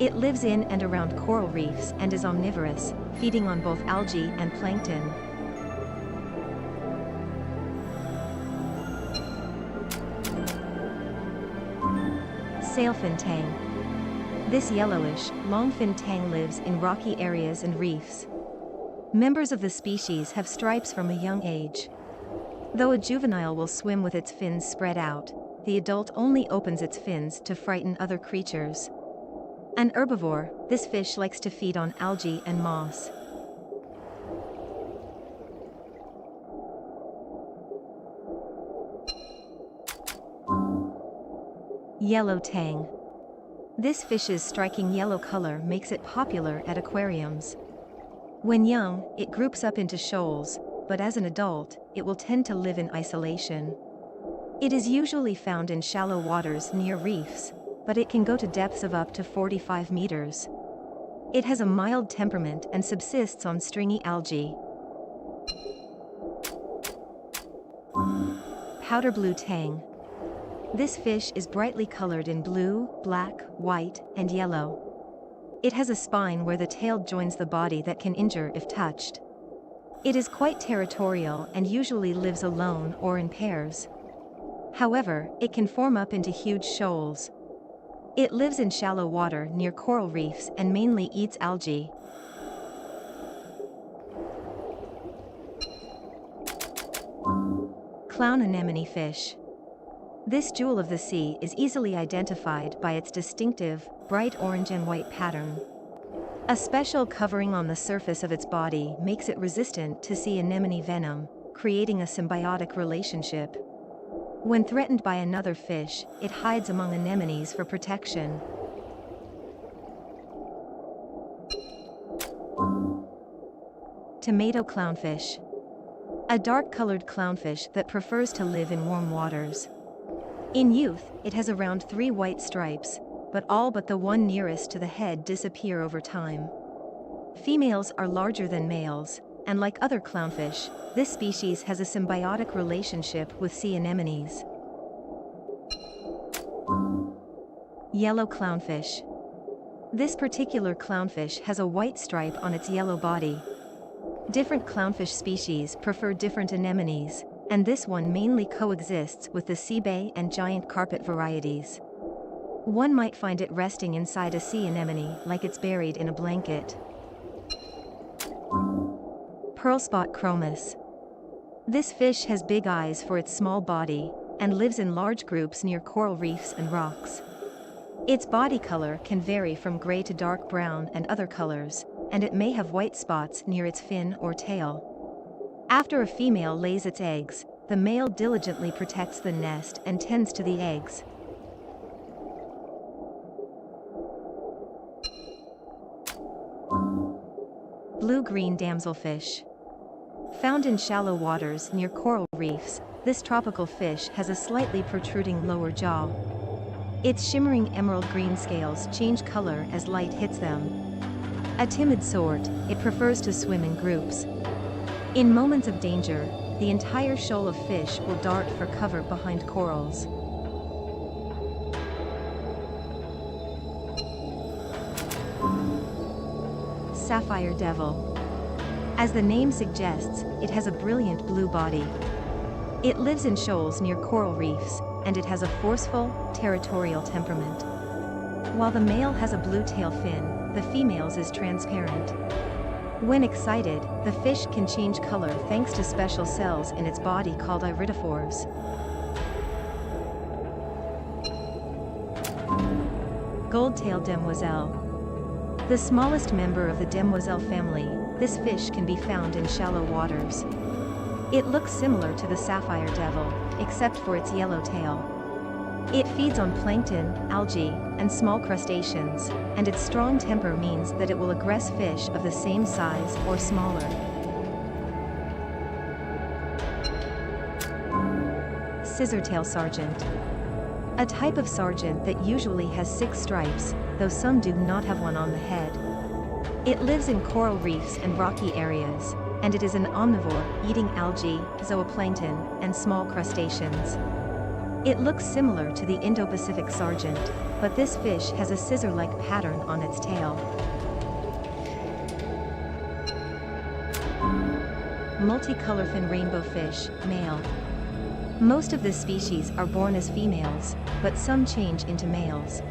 It lives in and around coral reefs and is omnivorous, feeding on both algae and plankton. Sailfin tang. This yellowish, long-fin tang lives in rocky areas and reefs. Members of the species have stripes from a young age. Though a juvenile will swim with its fins spread out, the adult only opens its fins to frighten other creatures. An herbivore, this fish likes to feed on algae and moss. Yellow tang. This fish's striking yellow color makes it popular at aquariums. When young, it groups up into shoals, but as an adult, it will tend to live in isolation. It is usually found in shallow waters near reefs, but it can go to depths of up to 45 meters. It has a mild temperament and subsists on stringy algae. Powder blue tang. This fish is brightly colored in blue, black, white, and yellow. It has a spine where the tail joins the body that can injure if touched. It is quite territorial and usually lives alone or in pairs. However, it can form up into huge shoals. It lives in shallow water near coral reefs and mainly eats algae. Clown anemone fish. This jewel of the sea is easily identified by its distinctive, bright orange and white pattern. A special covering on the surface of its body makes it resistant to sea anemone venom, creating a symbiotic relationship. When threatened by another fish, it hides among anemones for protection. Tomato clownfish. A dark-colored clownfish that prefers to live in warm waters. In youth, it has around 3 white stripes, but all but the one nearest to the head disappear over time. Females are larger than males, and like other clownfish, this species has a symbiotic relationship with sea anemones. Yellow clownfish. This particular clownfish has a white stripe on its yellow body. Different clownfish species prefer different anemones, and this one mainly coexists with the sea bay and giant carpet varieties. One might find it resting inside a sea anemone like it's buried in a blanket. Pearlspot chromis. This fish has big eyes for its small body, and lives in large groups near coral reefs and rocks. Its body color can vary from gray to dark brown and other colors, and it may have white spots near its fin or tail. After a female lays its eggs, the male diligently protects the nest and tends to the eggs. Blue-green damselfish. Found in shallow waters near coral reefs, this tropical fish has a slightly protruding lower jaw. Its shimmering emerald green scales change color as light hits them. A timid sort, it prefers to swim in groups. In moments of danger, the entire shoal of fish will dart for cover behind corals. Sapphire devil. As the name suggests, it has a brilliant blue body. It lives in shoals near coral reefs, and it has a forceful, territorial temperament. While the male has a blue tail fin, the female's is transparent. When excited, the fish can change color thanks to special cells in its body called iridophores. Gold-tailed demoiselle. The smallest member of the demoiselle family, this fish can be found in shallow waters. It looks similar to the sapphire devil, except for its yellow tail. It feeds on plankton, algae, and small crustaceans, and its strong temper means that it will aggress fish of the same size or smaller. Scissortail sergeant. A type of sergeant that usually has 6 stripes, though some do not have one on the head. It lives in coral reefs and rocky areas, and it is an omnivore, eating algae, zooplankton, and small crustaceans. It looks similar to the Indo-Pacific sergeant, but this fish has a scissor-like pattern on its tail. Multicolorfin rainbow fish, male. Most of this species are born as females, but some change into males.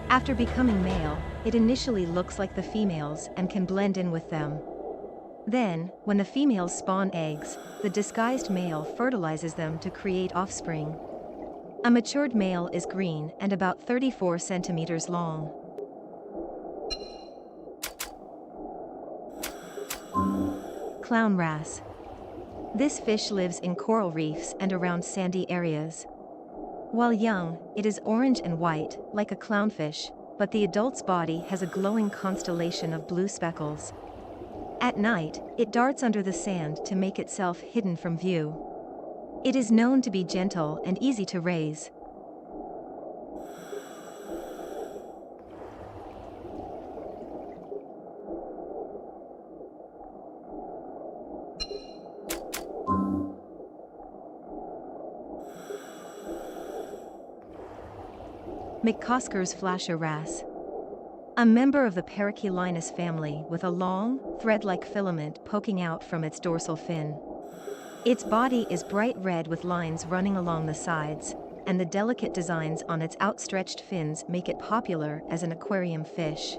After becoming male, it initially looks like the females and can blend in with them. Then, when the females spawn eggs, the disguised male fertilizes them to create offspring. A matured male is green and about 34 centimeters long. Clown wrasse. This fish lives in coral reefs and around sandy areas. While young, it is orange and white, like a clownfish, but the adult's body has a glowing constellation of blue speckles. At night, it darts under the sand to make itself hidden from view. It is known to be gentle and easy to raise. McCosker's flasher wrasse. A member of the Parachelinus family with a long, thread-like filament poking out from its dorsal fin. Its body is bright red with lines running along the sides, and the delicate designs on its outstretched fins make it popular as an aquarium fish.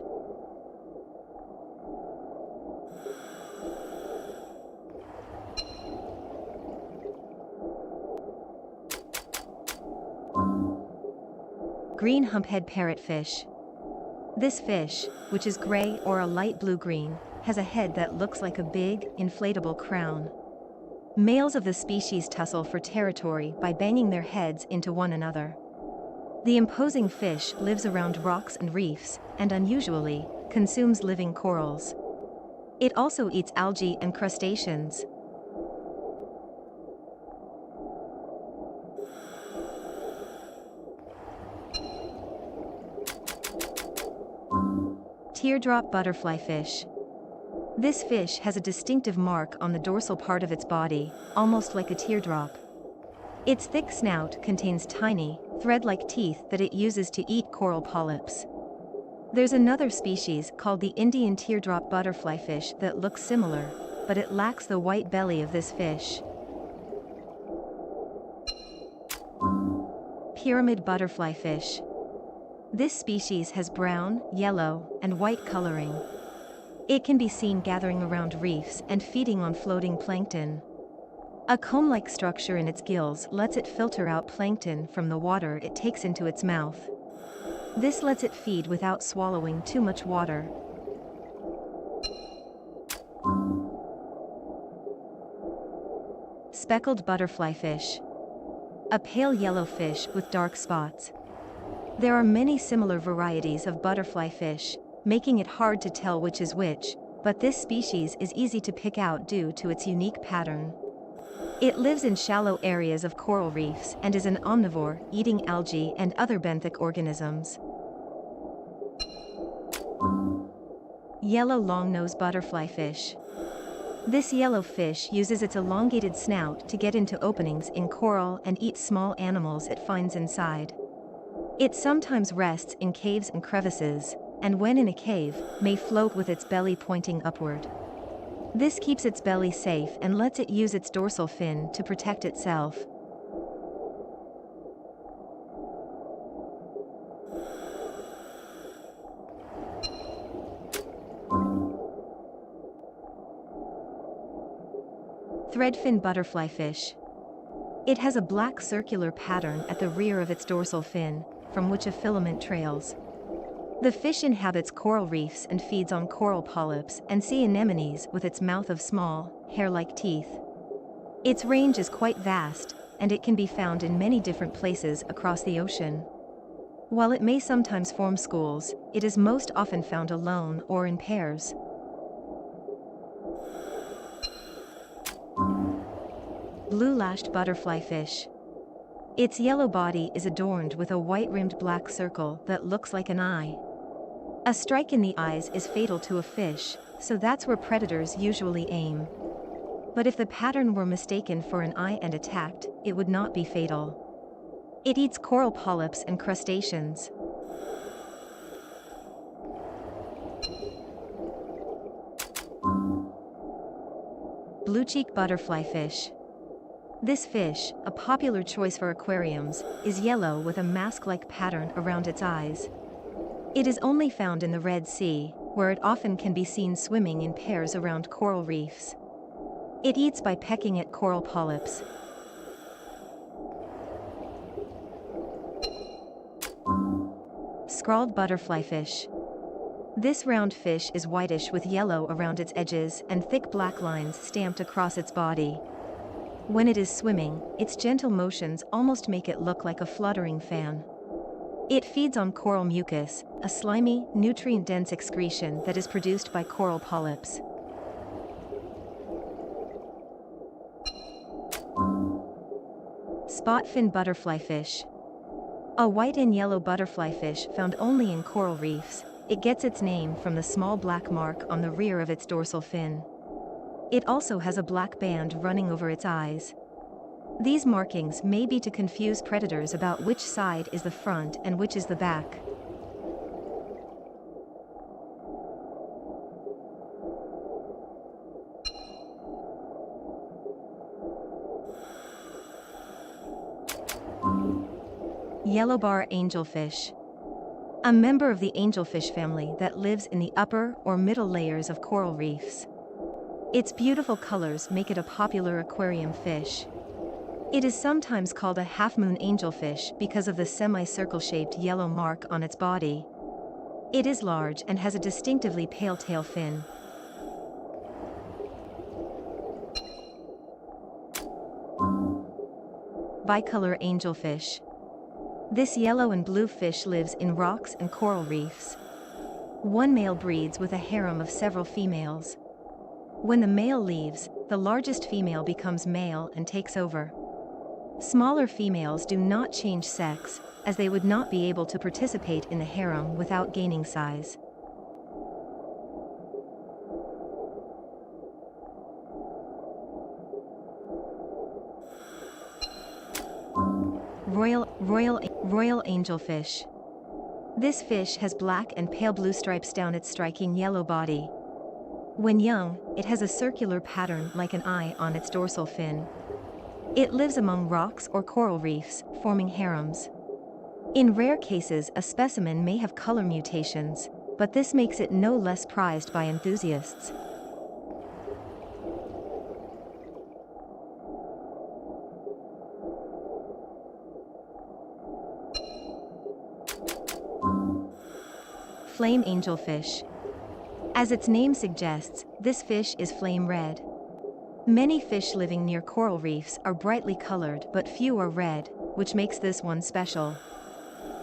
Green humphead parrotfish. This fish, which is gray or a light blue-green, has a head that looks like a big, inflatable crown. Males of the species tussle for territory by banging their heads into one another. The imposing fish lives around rocks and reefs, and unusually, consumes living corals. It also eats algae and crustaceans. Teardrop butterfly fish. This fish has a distinctive mark on the dorsal part of its body, almost like a teardrop. Its thick snout contains tiny, thread-like teeth that it uses to eat coral polyps. There's another species called the Indian teardrop butterfly fish that looks similar, but it lacks the white belly of this fish. Pyramid butterfly fish. This species has brown, yellow, and white coloring. It can be seen gathering around reefs and feeding on floating plankton. A comb-like structure in its gills lets it filter out plankton from the water it takes into its mouth. This lets it feed without swallowing too much water. Speckled butterfly fish. A pale yellow fish with dark spots. There are many similar varieties of butterfly fish, making it hard to tell which is which, but this species is easy to pick out due to its unique pattern. It lives in shallow areas of coral reefs and is an omnivore, eating algae and other benthic organisms. Yellow long-nosed butterfly fish. This yellow fish uses its elongated snout to get into openings in coral and eat small animals it finds inside. It sometimes rests in caves and crevices, and when in a cave, may float with its belly pointing upward. This keeps its belly safe and lets it use its dorsal fin to protect itself. Threadfin butterfly fish. It has a black circular pattern at the rear of its dorsal fin, from which a filament trails. The fish inhabits coral reefs and feeds on coral polyps and sea anemones with its mouth of small, hair-like teeth. Its range is quite vast, and it can be found in many different places across the ocean. While it may sometimes form schools, it is most often found alone or in pairs. Blue-lashed butterfly fish. Its yellow body is adorned with a white-rimmed black circle that looks like an eye. A strike in the eyes is fatal to a fish, so that's where predators usually aim. But if the pattern were mistaken for an eye and attacked, it would not be fatal. It eats coral polyps and crustaceans. Blue-cheek butterfly fish. This fish, a popular choice for aquariums, is yellow with a mask-like pattern around its eyes. It is only found in the Red Sea, where it often can be seen swimming in pairs around coral reefs. It eats by pecking at coral polyps. Scrawled butterfly fish. This round fish is whitish with yellow around its edges and thick black lines stamped across its body. When it is swimming, its gentle motions almost make it look like a fluttering fan. It feeds on coral mucus, a slimy, nutrient-dense excretion that is produced by coral polyps. Spotfin butterfly fish. A white and yellow butterfly fish found only in coral reefs. It gets its name from the small black mark on the rear of its dorsal fin. It also has a black band running over its eyes. These markings may be to confuse predators about which side is the front and which is the back. Yellowbar angelfish. A member of the angelfish family that lives in the upper or middle layers of coral reefs. Its beautiful colors make it a popular aquarium fish. It is sometimes called a half-moon angelfish because of the semicircle-shaped yellow mark on its body. It is large and has a distinctively pale tail fin. Bicolor angelfish. This yellow and blue fish lives in rocks and coral reefs. One male breeds with a harem of several females. When the male leaves, the largest female becomes male and takes over. Smaller females do not change sex, as they would not be able to participate in the harem without gaining size. Royal angelfish. This fish has black and pale blue stripes down its striking yellow body. When young, it has a circular pattern like an eye on its dorsal fin. It lives among rocks or coral reefs, forming harems. In rare cases, a specimen may have color mutations, but this makes it no less prized by enthusiasts. Flame angelfish. As its name suggests, this fish is flame red. Many fish living near coral reefs are brightly colored, but few are red, which makes this one special.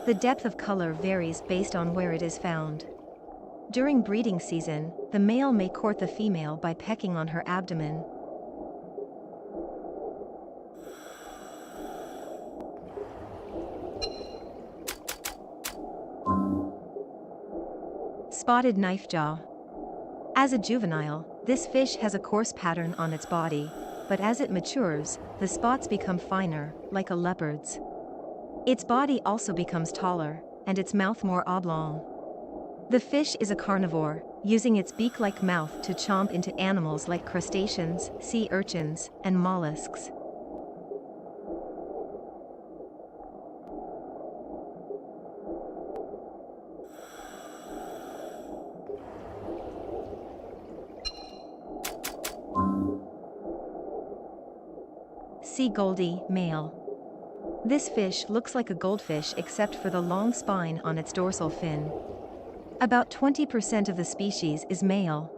The depth of color varies based on where it is found. During breeding season, the male may court the female by pecking on her abdomen. Spotted knifejaw. As a juvenile, this fish has a coarse pattern on its body, but as it matures, the spots become finer, like a leopard's. Its body also becomes taller, and its mouth more oblong. The fish is a carnivore, using its beak-like mouth to chomp into animals like crustaceans, sea urchins, and mollusks. Sea goldie, male. This fish looks like a goldfish except for the long spine on its dorsal fin. About 20% of the species is male.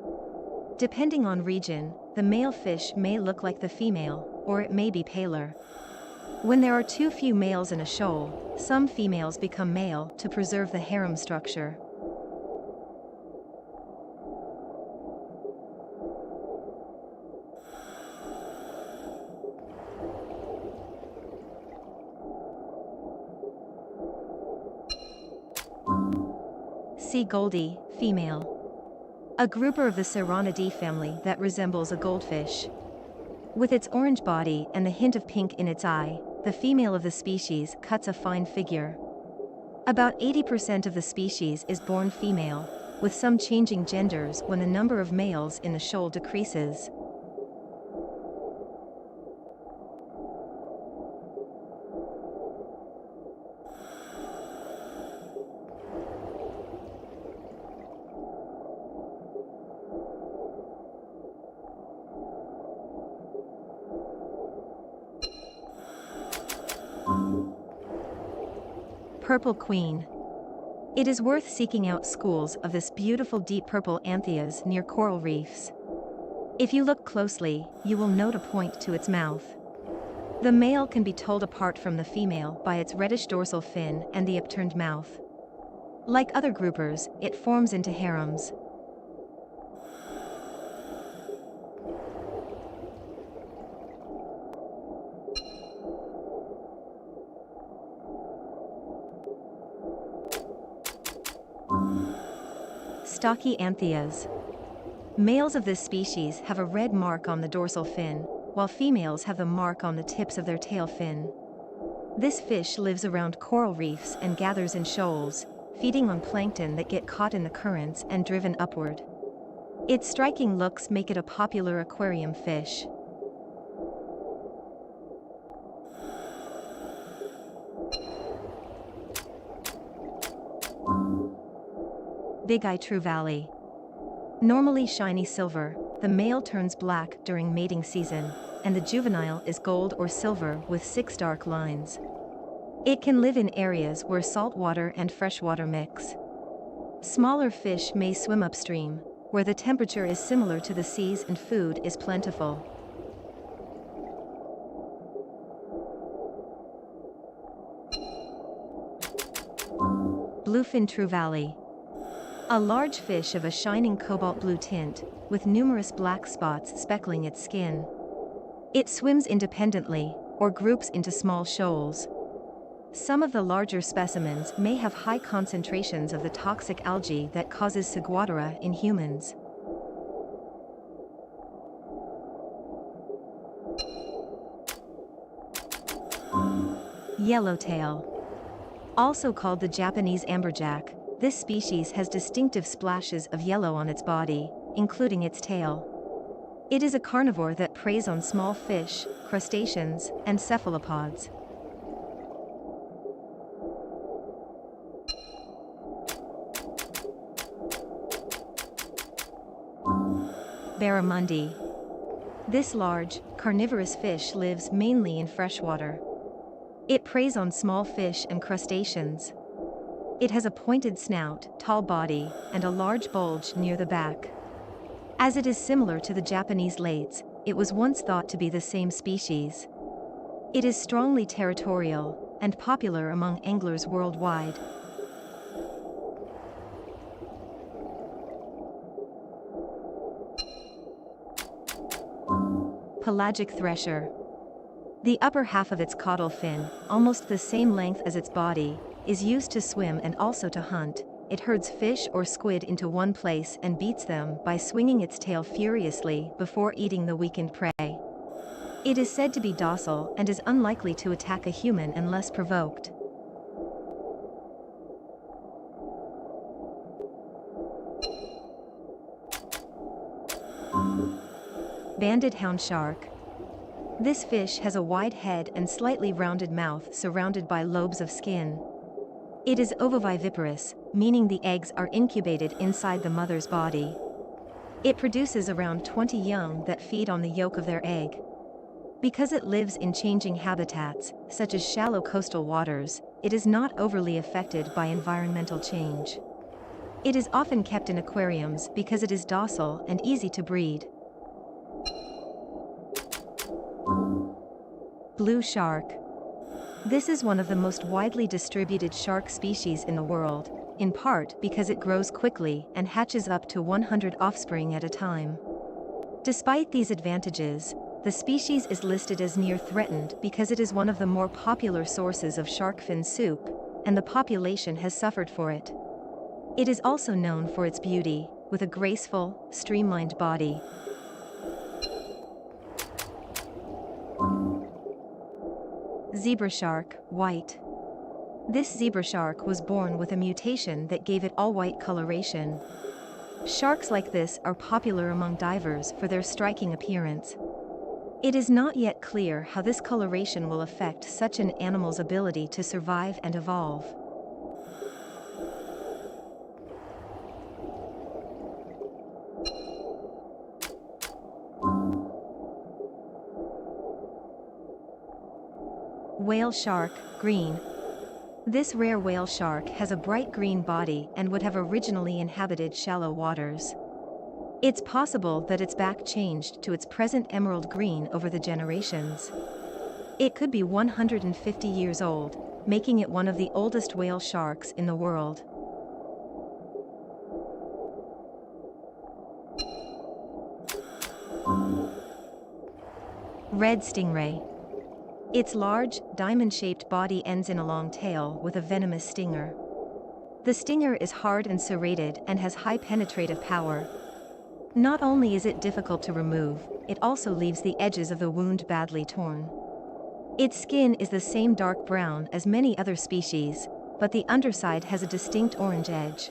Depending on region, the male fish may look like the female, or it may be paler. When there are too few males in a shoal, some females become male to preserve the harem structure. Sea goldie, female. A grouper of the Ceronidae family that resembles a goldfish. With its orange body and the hint of pink in its eye, the female of the species cuts a fine figure. About 80% of the species is born female, with some changing genders when the number of males in the shoal decreases. Purple queen. It is worth seeking out schools of this beautiful deep purple anthias near coral reefs. If you look closely, you will note a point to its mouth. The male can be told apart from the female by its reddish dorsal fin and the upturned mouth. Like other groupers, it forms into harems. Stocky anthias. Males of this species have a red mark on the dorsal fin, while females have the mark on the tips of their tail fin. This fish lives around coral reefs and gathers in shoals, feeding on plankton that get caught in the currents and driven upward. Its striking looks make it a popular aquarium fish. Big-eye trevally. Normally shiny silver, the male turns black during mating season, and the juvenile is gold or silver with 6 dark lines. It can live in areas where salt water and fresh water mix. Smaller fish may swim upstream, where the temperature is similar to the seas and food is plentiful. Bluefin trevally. A large fish of a shining cobalt blue tint, with numerous black spots speckling its skin. It swims independently, or groups into small shoals. Some of the larger specimens may have high concentrations of the toxic algae that causes ciguatera in humans. Yellowtail. Also called the Japanese amberjack, this species has distinctive splashes of yellow on its body, including its tail. It is a carnivore that preys on small fish, crustaceans, and cephalopods. Barramundi. This large, carnivorous fish lives mainly in freshwater. It preys on small fish and crustaceans. It has a pointed snout, tall body, and a large bulge near the back. As it is similar to the Japanese lates, it was once thought to be the same species. It is strongly territorial and popular among anglers worldwide. Pelagic thresher. The upper half of its caudal fin, almost the same length as its body, is used to swim and also to hunt. It herds fish or squid into one place and beats them by swinging its tail furiously before eating the weakened prey. It is said to be docile and is unlikely to attack a human unless provoked. Banded hound shark. This fish has a wide head and slightly rounded mouth surrounded by lobes of skin. It is ovoviviparous, meaning the eggs are incubated inside the mother's body. It produces around 20 young that feed on the yolk of their egg. Because it lives in changing habitats, such as shallow coastal waters, it is not overly affected by environmental change. It is often kept in aquariums because it is docile and easy to breed. Blue shark. This is one of the most widely distributed shark species in the world, in part because it grows quickly and hatches up to 100 offspring at a time. Despite these advantages, the species is listed as near threatened because it is one of the more popular sources of shark fin soup, and the population has suffered for it. It is also known for its beauty, with a graceful, streamlined body. Zebra shark, white. This zebra shark was born with a mutation that gave it all-white coloration. Sharks like this are popular among divers for their striking appearance. It is not yet clear how this coloration will affect such an animal's ability to survive and evolve. Whale shark, green. This rare whale shark has a bright green body and would have originally inhabited shallow waters. It's possible that its back changed to its present emerald green over the generations. It could be 150 years old, making it one of the oldest whale sharks in the world. Red stingray. Its large, diamond-shaped body ends in a long tail with a venomous stinger. The stinger is hard and serrated and has high penetrative power. Not only is it difficult to remove, it also leaves the edges of the wound badly torn. Its skin is the same dark brown as many other species, but the underside has a distinct orange edge.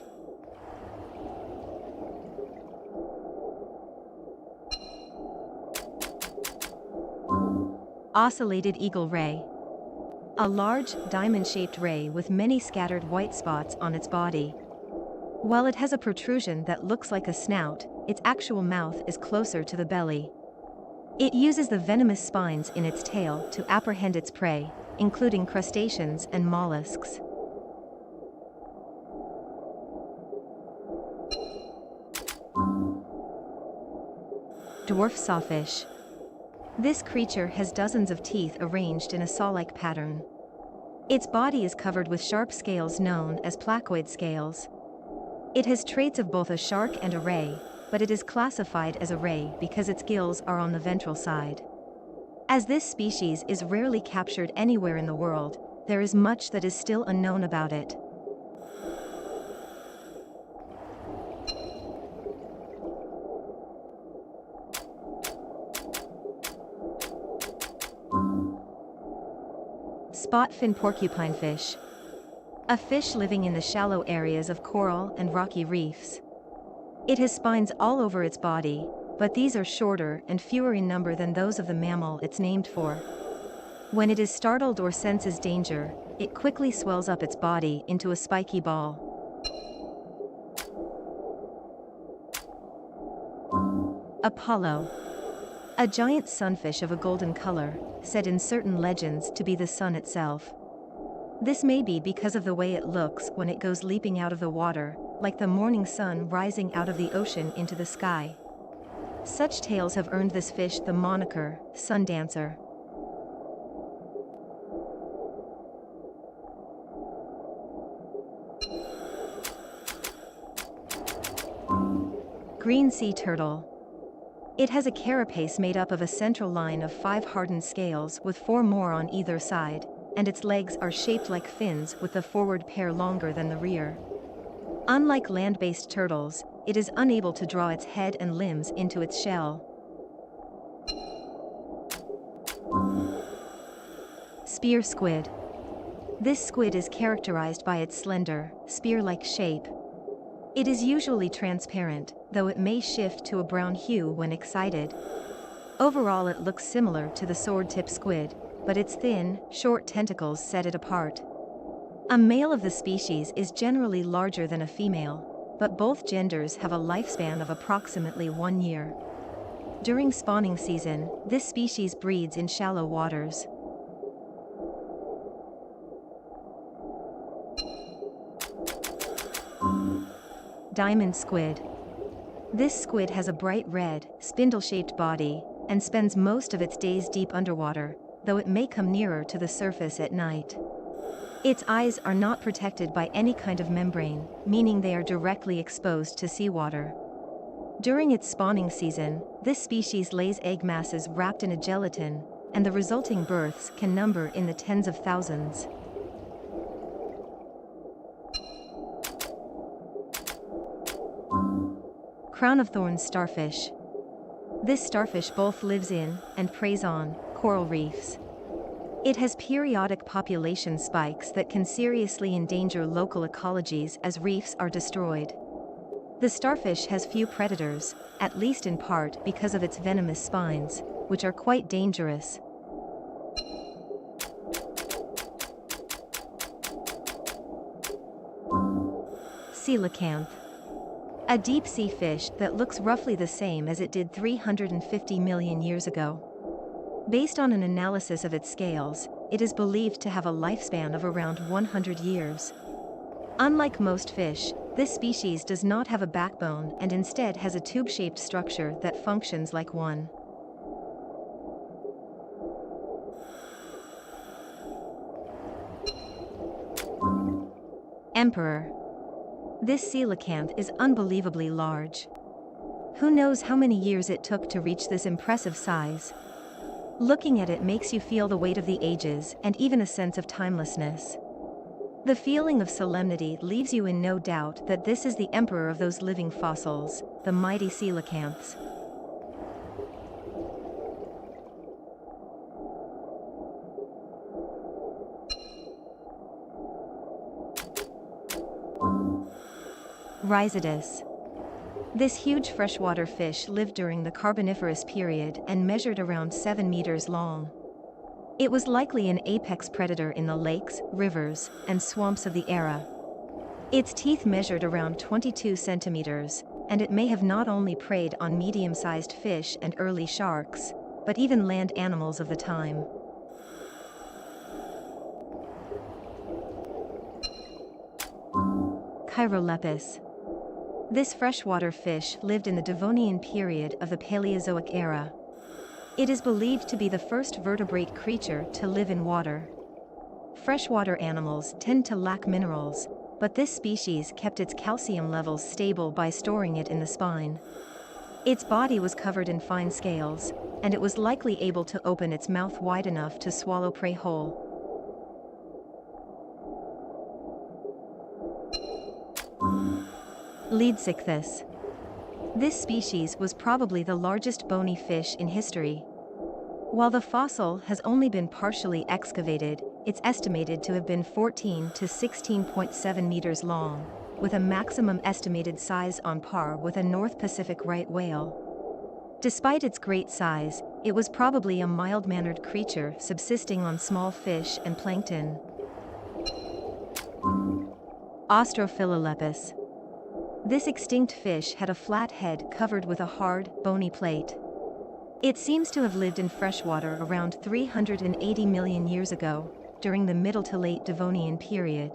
Ocellated eagle ray. A large, diamond-shaped ray with many scattered white spots on its body. While it has a protrusion that looks like a snout, its actual mouth is closer to the belly. It uses the venomous spines in its tail to apprehend its prey, including crustaceans and mollusks. Dwarf sawfish. This creature has dozens of teeth arranged in a saw-like pattern. Its body is covered with sharp scales known as placoid scales. It has traits of both a shark and a ray, but it is classified as a ray because its gills are on the ventral side. As this species is rarely captured anywhere in the world, there is much that is still unknown about it. Spot-fin porcupine fish. A fish living in the shallow areas of coral and rocky reefs. It has spines all over its body, but these are shorter and fewer in number than those of the mammal it's named for. When it is startled or senses danger, it quickly swells up its body into a spiky ball. Apollo. A giant sunfish of a golden color, said in certain legends to be the sun itself. This may be because of the way it looks when it goes leaping out of the water, like the morning sun rising out of the ocean into the sky. Such tales have earned this fish the moniker, sun dancer. Green sea turtle. It has a carapace made up of a central line of 5 hardened scales with 4 more on either side, and its legs are shaped like fins with the forward pair longer than the rear. Unlike land-based turtles, it is unable to draw its head and limbs into its shell. Spear squid. This squid is characterized by its slender, spear-like shape. It is usually transparent, though it may shift to a brown hue when excited. Overall, it looks similar to the sword-tip squid, but its thin, short tentacles set it apart. A male of the species is generally larger than a female, but both genders have a lifespan of approximately 1 year. During spawning season, this species breeds in shallow waters. Diamond squid. This squid has a bright red, spindle-shaped body, and spends most of its days deep underwater, though it may come nearer to the surface at night. Its eyes are not protected by any kind of membrane, meaning they are directly exposed to seawater. During its spawning season, this species lays egg masses wrapped in a gelatin, and the resulting births can number in the tens of thousands. Crown of thorns starfish. This starfish both lives in, and preys on, coral reefs. It has periodic population spikes that can seriously endanger local ecologies as reefs are destroyed. The starfish has few predators, at least in part because of its venomous spines, which are quite dangerous. Coelacanth. A deep-sea fish that looks roughly the same as it did 350 million years ago. Based on an analysis of its scales, it is believed to have a lifespan of around 100 years. Unlike most fish, this species does not have a backbone and instead has a tube-shaped structure that functions like one. Emperor. This coelacanth is unbelievably large. Who knows how many years it took to reach this impressive size? Looking at it makes you feel the weight of the ages and even a sense of timelessness. The feeling of solemnity leaves you in no doubt that this is the emperor of those living fossils, the mighty coelacanths. Rhizodus. This huge freshwater fish lived during the Carboniferous period and measured around 7 meters long. It was likely an apex predator in the lakes, rivers, and swamps of the era. Its teeth measured around 22 centimeters, and it may have not only preyed on medium-sized fish and early sharks, but even land animals of the time. Chirolepis. This freshwater fish lived in the Devonian period of the Paleozoic era. It is believed to be the first vertebrate creature to live in water. Freshwater animals tend to lack minerals, but this species kept its calcium levels stable by storing it in the spine. Its body was covered in fine scales, and it was likely able to open its mouth wide enough to swallow prey whole. Leadsichthys. This species was probably the largest bony fish in history. While the fossil has only been partially excavated, it's estimated to have been 14 to 16.7 meters long, with a maximum estimated size on par with a North Pacific right whale. Despite its great size, it was probably a mild-mannered creature subsisting on small fish and plankton. Ostrophilolepis. This extinct fish had a flat head covered with a hard, bony plate. It seems to have lived in freshwater around 380 million years ago, during the Middle to Late Devonian period.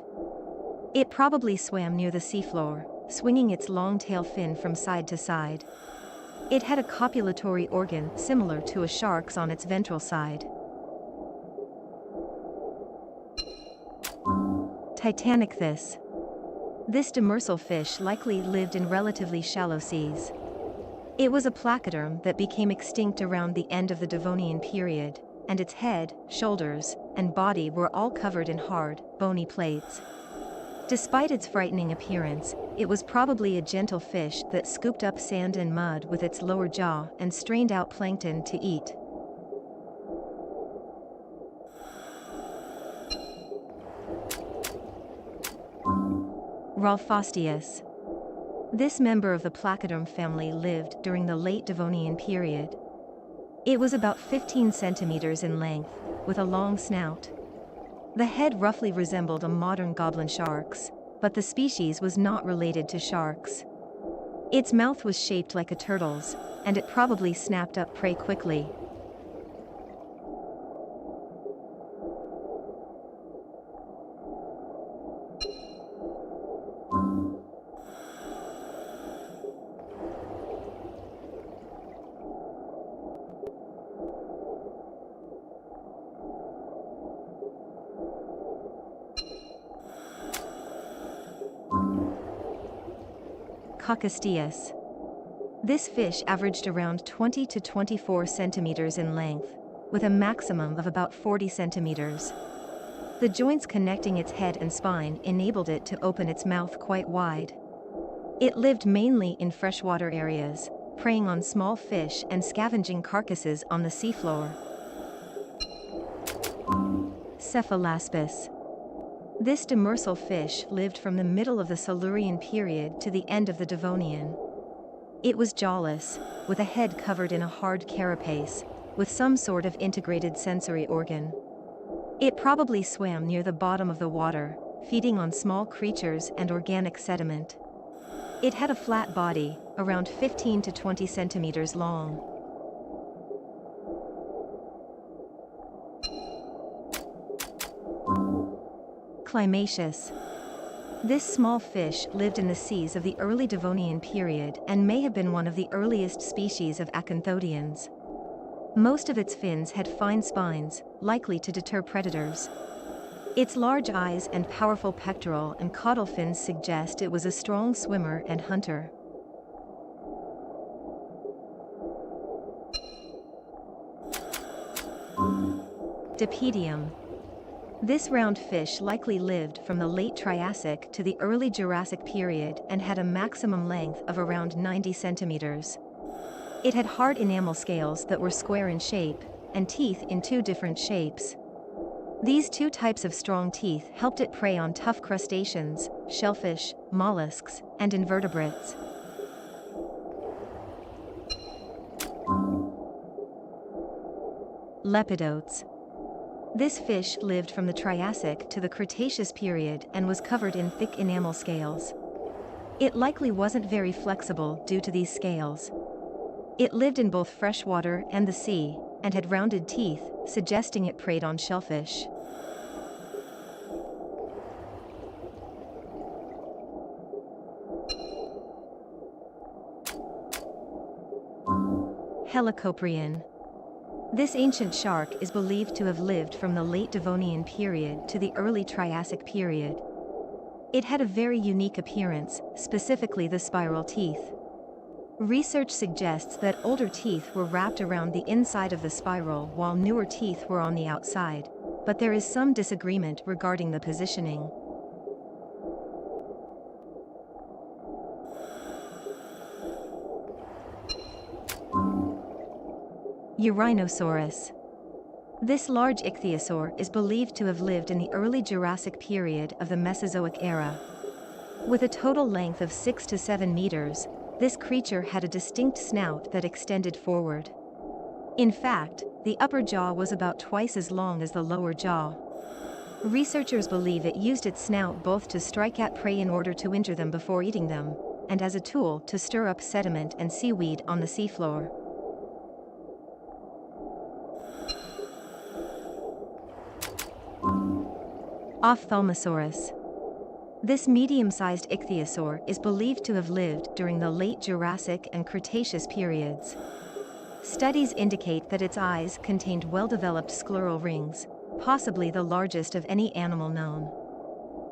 It probably swam near the seafloor, swinging its long tail fin from side to side. It had a copulatory organ similar to a shark's on its ventral side. Titanichthys. This demersal fish likely lived in relatively shallow seas. It was a placoderm that became extinct around the end of the Devonian period, and its head, shoulders, and body were all covered in hard, bony plates. Despite its frightening appearance, it was probably a gentle fish that scooped up sand and mud with its lower jaw and strained out plankton to eat. Rolfosteus. This member of the placoderm family lived during the late Devonian period. It was about 15 centimeters in length, with a long snout. The head roughly resembled a modern goblin shark's, but the species was not related to sharks. Its mouth was shaped like a turtle's, and it probably snapped up prey quickly. Caucasteus. This fish averaged around 20 to 24 centimeters in length, with a maximum of about 40 centimeters. The joints connecting its head and spine enabled it to open its mouth quite wide. It lived mainly in freshwater areas, preying on small fish and scavenging carcasses on the seafloor. Cephalaspis. This demersal fish lived from the middle of the Silurian period to the end of the Devonian. It was jawless, with a head covered in a hard carapace, with some sort of integrated sensory organ. It probably swam near the bottom of the water, feeding on small creatures and organic sediment. It had a flat body, around 15 to 20 centimeters long. Climaceus. This small fish lived in the seas of the early Devonian period and may have been one of the earliest species of acanthodians. Most of its fins had fine spines, likely to deter predators. Its large eyes and powerful pectoral and caudal fins suggest it was a strong swimmer and hunter. Dipedium. This round fish likely lived from the late Triassic to the early Jurassic period and had a maximum length of around 90 centimeters. It had hard enamel scales that were square in shape, and teeth in two different shapes. These two types of strong teeth helped it prey on tough crustaceans, shellfish, mollusks, and invertebrates. Lepidotes. This fish lived from the Triassic to the Cretaceous period and was covered in thick enamel scales. It likely wasn't very flexible due to these scales. It lived in both freshwater and the sea, and had rounded teeth, suggesting it preyed on shellfish. Helicoprion. This ancient shark is believed to have lived from the late Devonian period to the early Triassic period. It had a very unique appearance, specifically the spiral teeth. Research suggests that older teeth were wrapped around the inside of the spiral while newer teeth were on the outside, but there is some disagreement regarding the positioning. Urinosaurus. This large ichthyosaur is believed to have lived in the early Jurassic period of the Mesozoic era. With a total length of 6 to 7 meters, this creature had a distinct snout that extended forward. In fact, the upper jaw was about twice as long as the lower jaw. Researchers believe it used its snout both to strike at prey in order to injure them before eating them, and as a tool to stir up sediment and seaweed on the seafloor. Ophthalmosaurus. This medium-sized ichthyosaur is believed to have lived during the late Jurassic and Cretaceous periods. Studies indicate that its eyes contained well-developed scleral rings, possibly the largest of any animal known.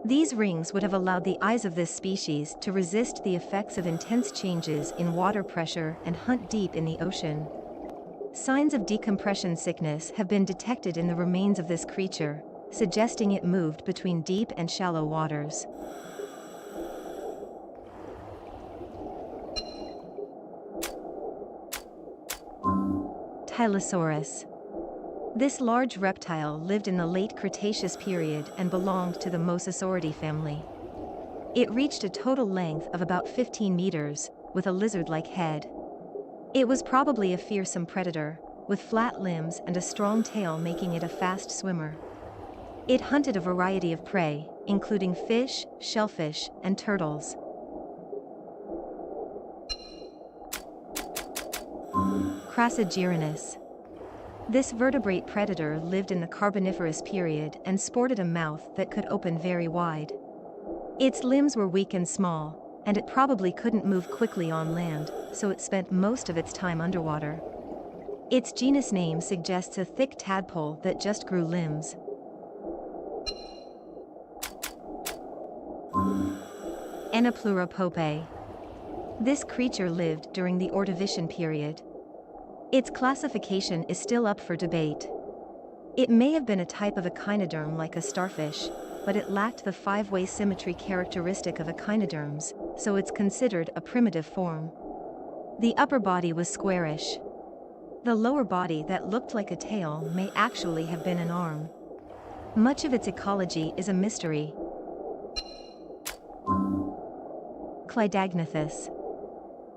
These rings would have allowed the eyes of this species to resist the effects of intense changes in water pressure and hunt deep in the ocean. Signs of decompression sickness have been detected in the remains of this creature, suggesting it moved between deep and shallow waters. Tylosaurus. This large reptile lived in the late Cretaceous period and belonged to the Mosasauridae family. It reached a total length of about 15 meters, with a lizard-like head. It was probably a fearsome predator, with flat limbs and a strong tail making it a fast swimmer. It hunted a variety of prey, including fish, shellfish, and turtles. Crassigyrinus. This vertebrate predator lived in the Carboniferous period and sported a mouth that could open very wide. Its limbs were weak and small, and it probably couldn't move quickly on land, so it spent most of its time underwater. Its genus name suggests a thick tadpole that just grew limbs. Enopleuropopae. This creature lived during the Ordovician period. Its classification is still up for debate. It may have been a type of echinoderm like a starfish, but it lacked the five-way symmetry characteristic of echinoderms, so it's considered a primitive form. The upper body was squarish. The lower body that looked like a tail may actually have been an arm. Much of its ecology is a mystery. Cleidagnathes.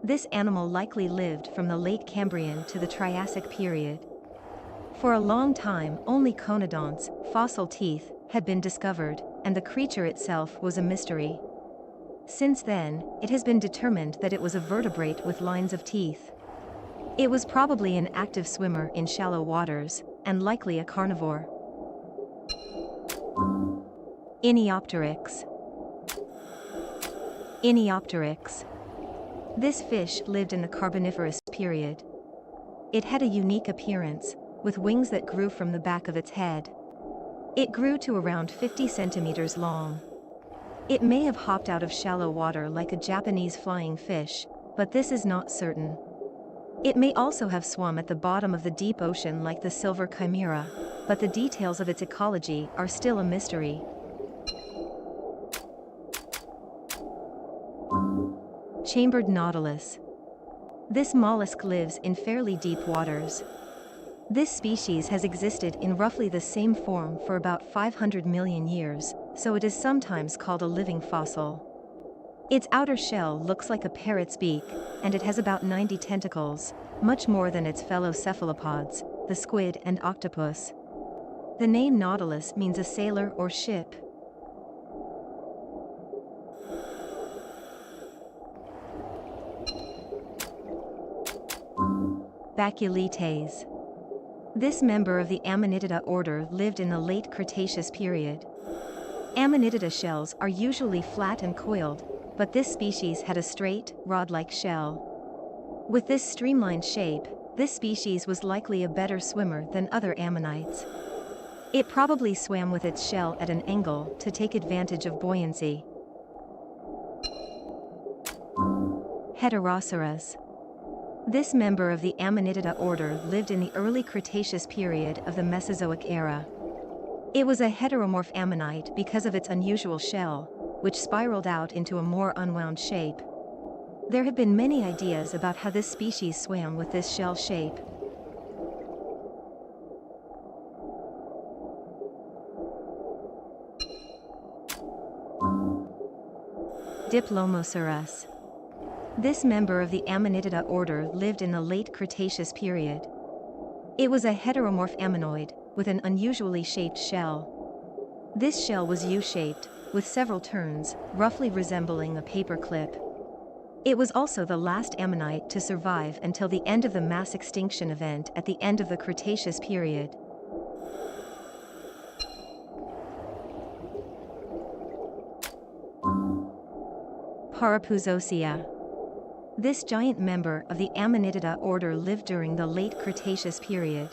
This animal likely lived from the late Cambrian to the Triassic period. For a long time, only conodonts, fossil teeth, had been discovered, and the creature itself was a mystery. Since then, it has been determined that it was a vertebrate with lines of teeth. It was probably an active swimmer in shallow waters, and likely a carnivore. Iniopteryx. Iniopteryx. This fish lived in the Carboniferous period. It had a unique appearance, with wings that grew from the back of its head. It grew to around 50 centimeters long. It may have hopped out of shallow water like a Japanese flying fish, but this is not certain. It may also have swum at the bottom of the deep ocean like the silver chimera, but the details of its ecology are still a mystery. Chambered nautilus. This mollusk lives in fairly deep waters. This species has existed in roughly the same form for about 500 million years, so it is sometimes called a living fossil. Its outer shell looks like a parrot's beak, and it has about 90 tentacles, much more than its fellow cephalopods, the squid and octopus. The name nautilus means a sailor or ship. Baculites. This member of the Amanitida order lived in the late Cretaceous period. Amanitida shells are usually flat and coiled, but this species had a straight, rod-like shell. With this streamlined shape, this species was likely a better swimmer than other ammonites. It probably swam with its shell at an angle to take advantage of buoyancy. Heteroceras. This member of the Amanitida order lived in the early Cretaceous period of the Mesozoic era. It was a heteromorph ammonite because of its unusual shell, which spiraled out into a more unwound shape. There have been many ideas about how this species swam with this shell shape. Diplomosaurus. This member of the Amanitida order lived in the late Cretaceous period. It was a heteromorph ammonoid, with an unusually shaped shell. This shell was U-shaped, with several turns, roughly resembling a paper clip. It was also the last ammonite to survive until the end of the mass extinction event at the end of the Cretaceous period. Parapuzosea. This giant member of the Amanitida order lived during the late Cretaceous period.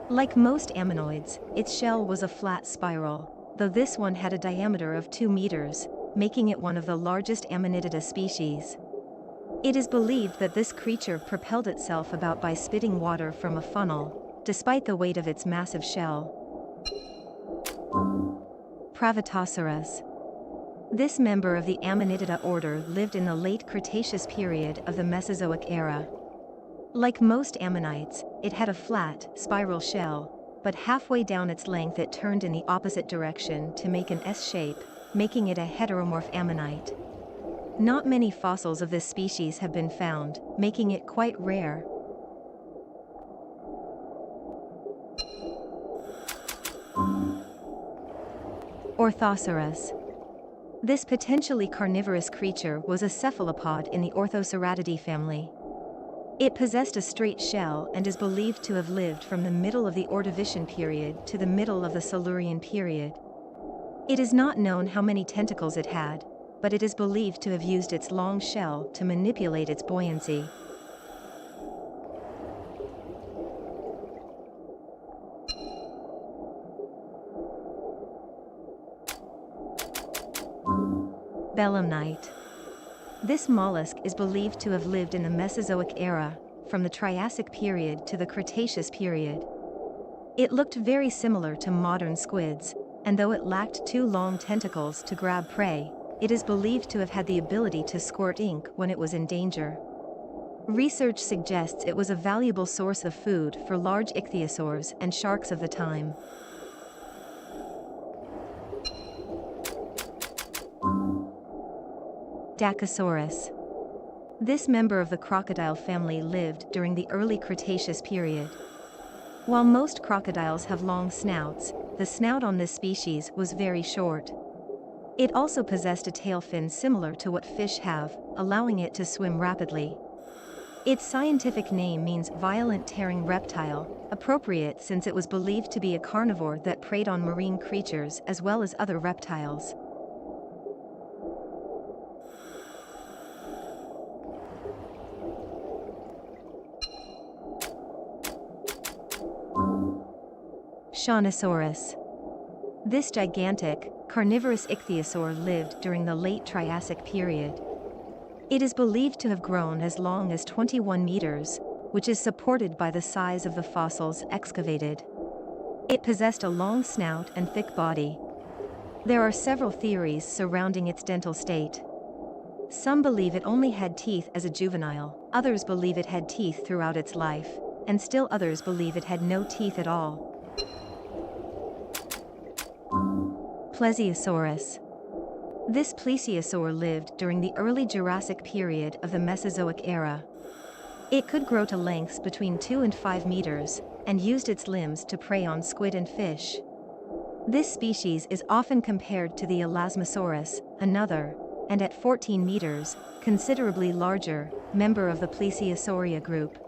Like most ammonoids, its shell was a flat spiral, though this one had a diameter of 2 meters, making it one of the largest Amanitida species. It is believed that this creature propelled itself about by spitting water from a funnel, despite the weight of its massive shell. Pravatosaurus. This member of the Amanitida order lived in the late Cretaceous period of the Mesozoic era. Like most ammonites, it had a flat, spiral shell, but halfway down its length it turned in the opposite direction to make an S shape, making it a heteromorph ammonite. Not many fossils of this species have been found, making it quite rare. Orthoceras. This potentially carnivorous creature was a cephalopod in the Orthoceratidae family. It possessed a straight shell and is believed to have lived from the middle of the Ordovician period to the middle of the Silurian period. It is not known how many tentacles it had, but it is believed to have used its long shell to manipulate its buoyancy. Belemnite. This mollusk is believed to have lived in the Mesozoic era, from the Triassic period to the Cretaceous period. It looked very similar to modern squids, and though it lacked 2 long tentacles to grab prey, it is believed to have had the ability to squirt ink when it was in danger. Research suggests it was a valuable source of food for large ichthyosaurs and sharks of the time. Dacosaurus. This member of the crocodile family lived during the early Cretaceous period. While most crocodiles have long snouts, the snout on this species was very short. It also possessed a tail fin similar to what fish have, allowing it to swim rapidly. Its scientific name means violent tearing reptile, appropriate since it was believed to be a carnivore that preyed on marine creatures as well as other reptiles. Shawnosaurus. This gigantic, carnivorous ichthyosaur lived during the late Triassic period. It is believed to have grown as long as 21 meters, which is supported by the size of the fossils excavated. It possessed a long snout and thick body. There are several theories surrounding its dental state. Some believe it only had teeth as a juvenile, others believe it had teeth throughout its life, and still others believe it had no teeth at all. Plesiosaurus. This plesiosaur lived during the early Jurassic period of the Mesozoic era. It could grow to lengths between 2 and 5 meters, and used its limbs to prey on squid and fish. This species is often compared to the Elasmosaurus, another, and at 14 meters, considerably larger, member of the Plesiosauria group.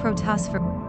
Protosphore.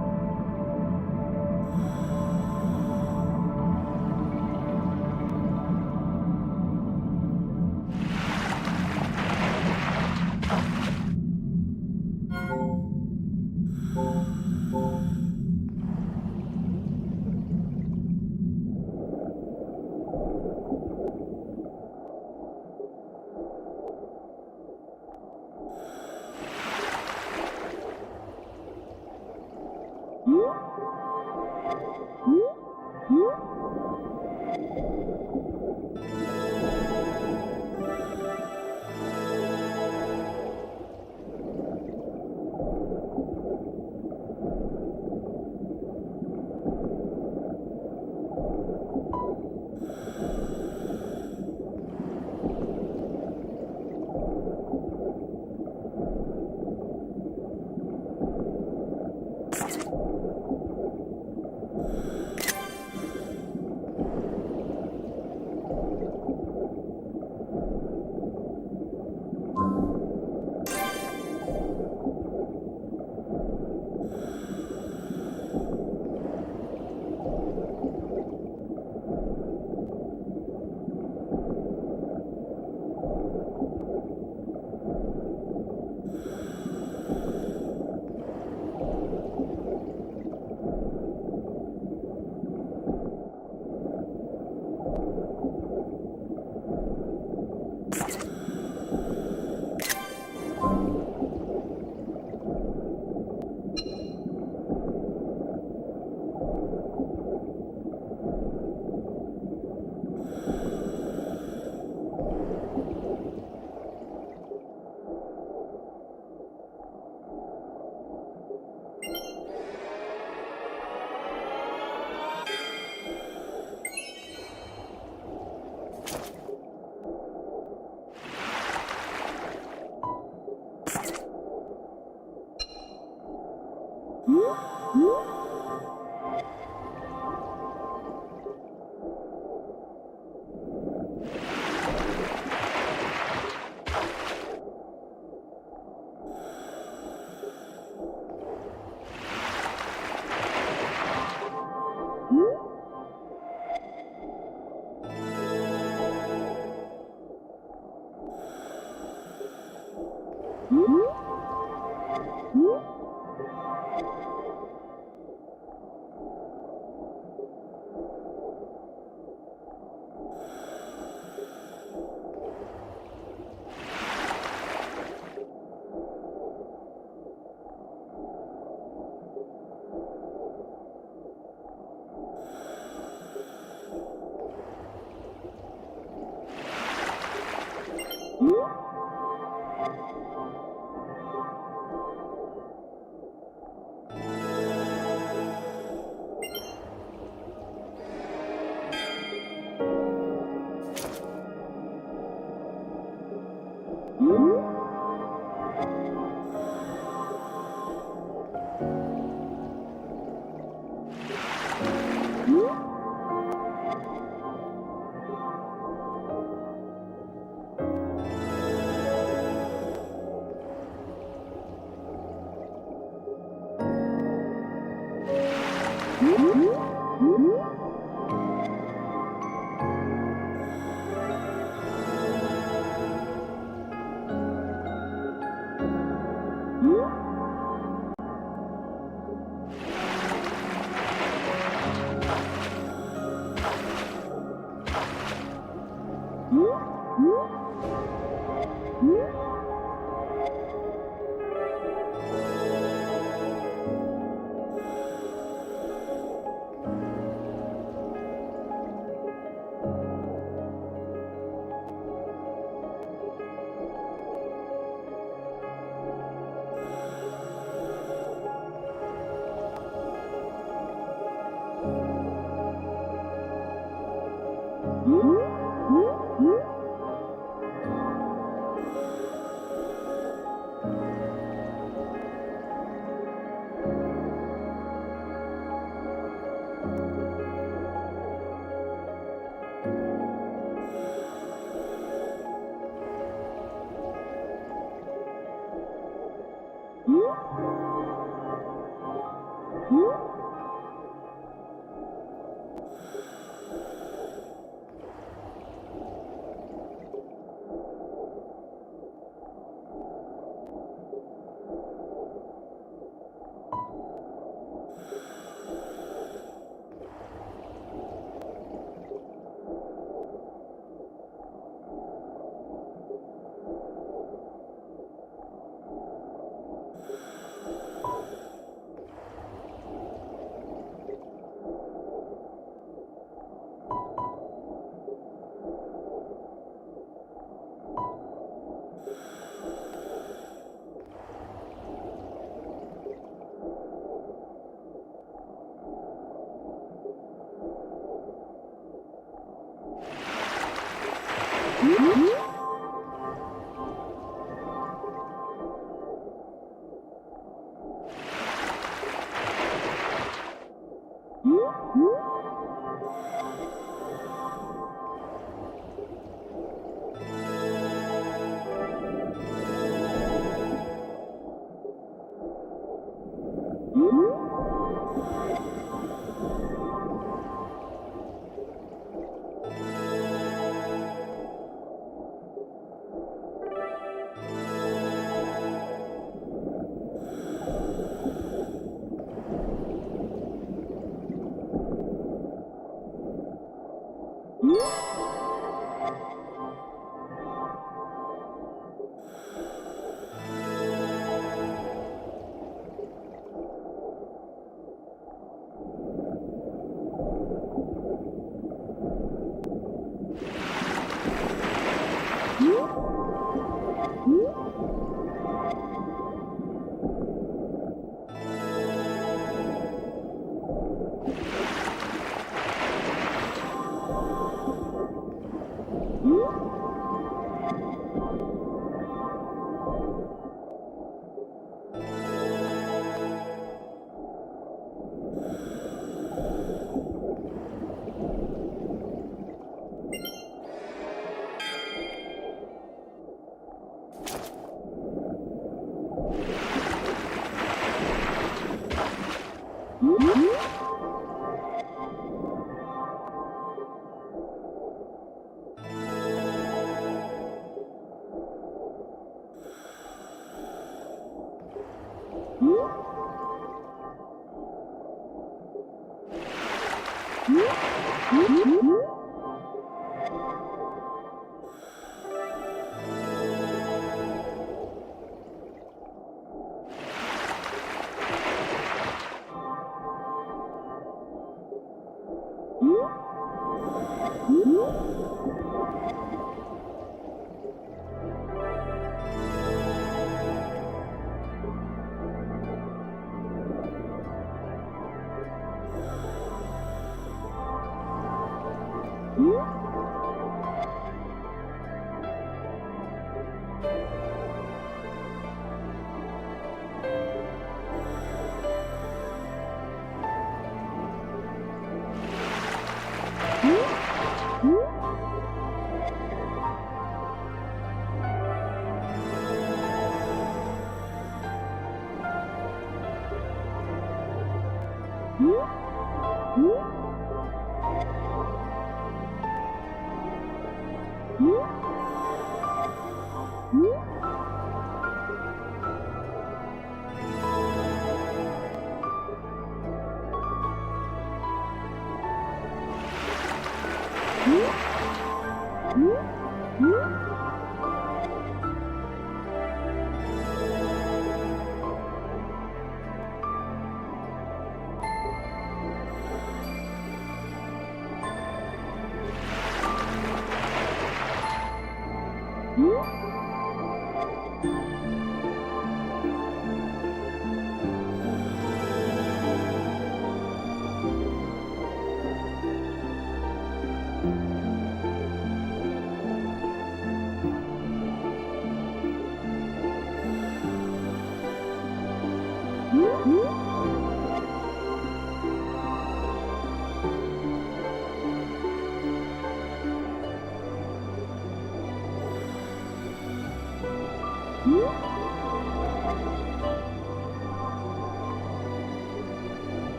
Hmm?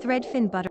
Threadfin butter.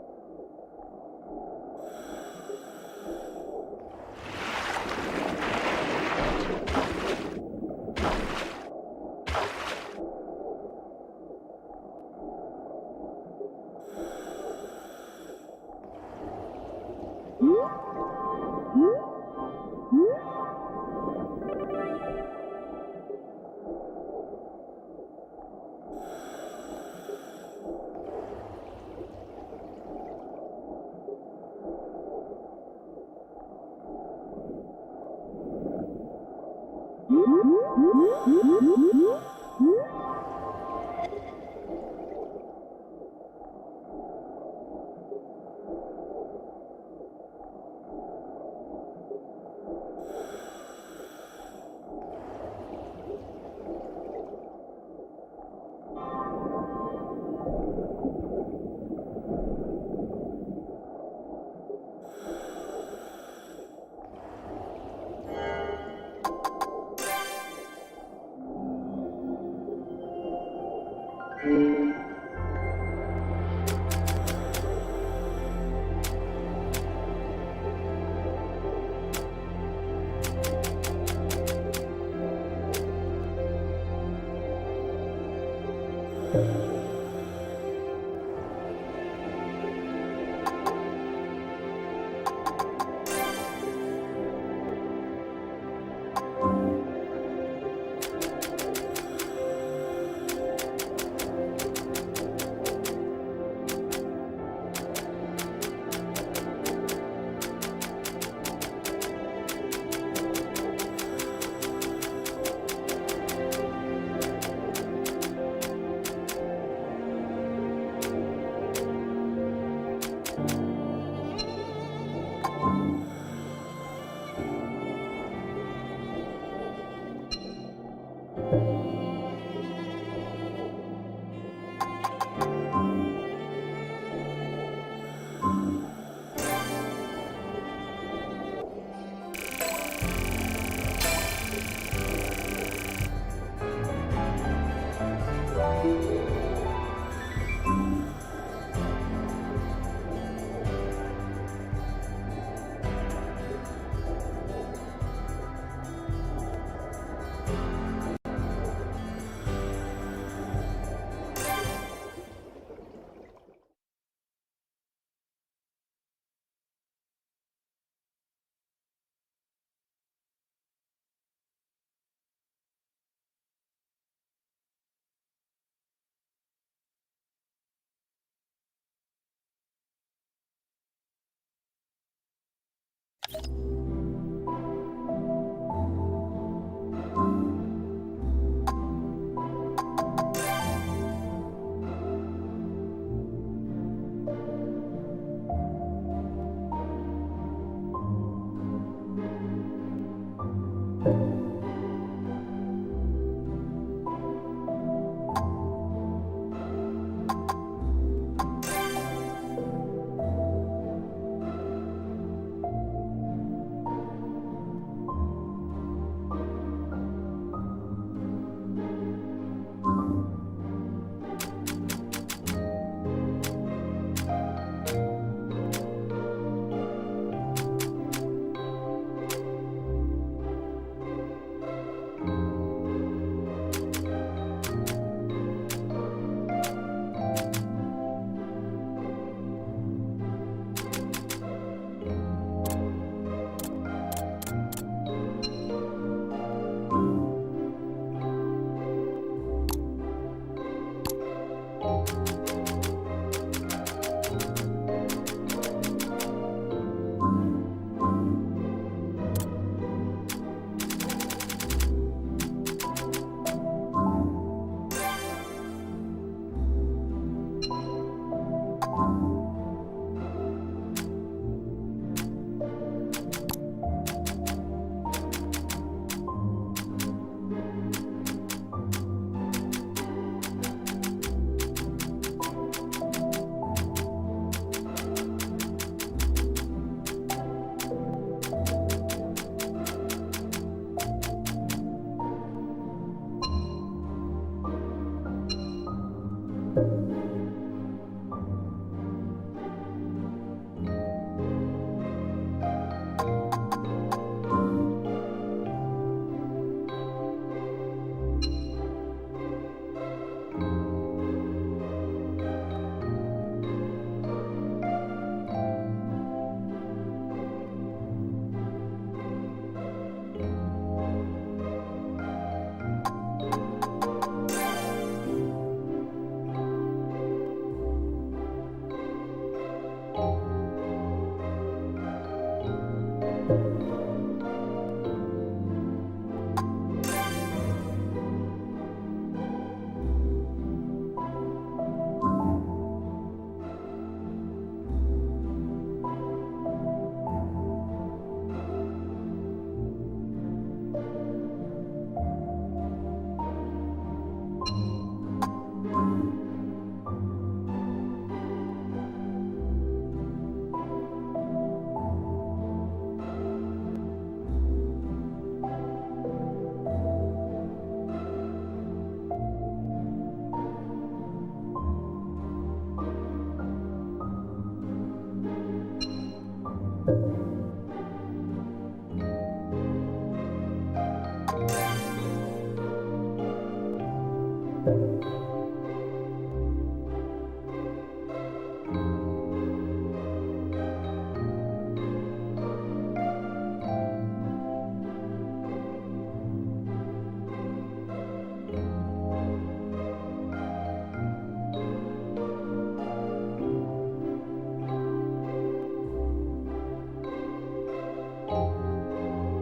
you.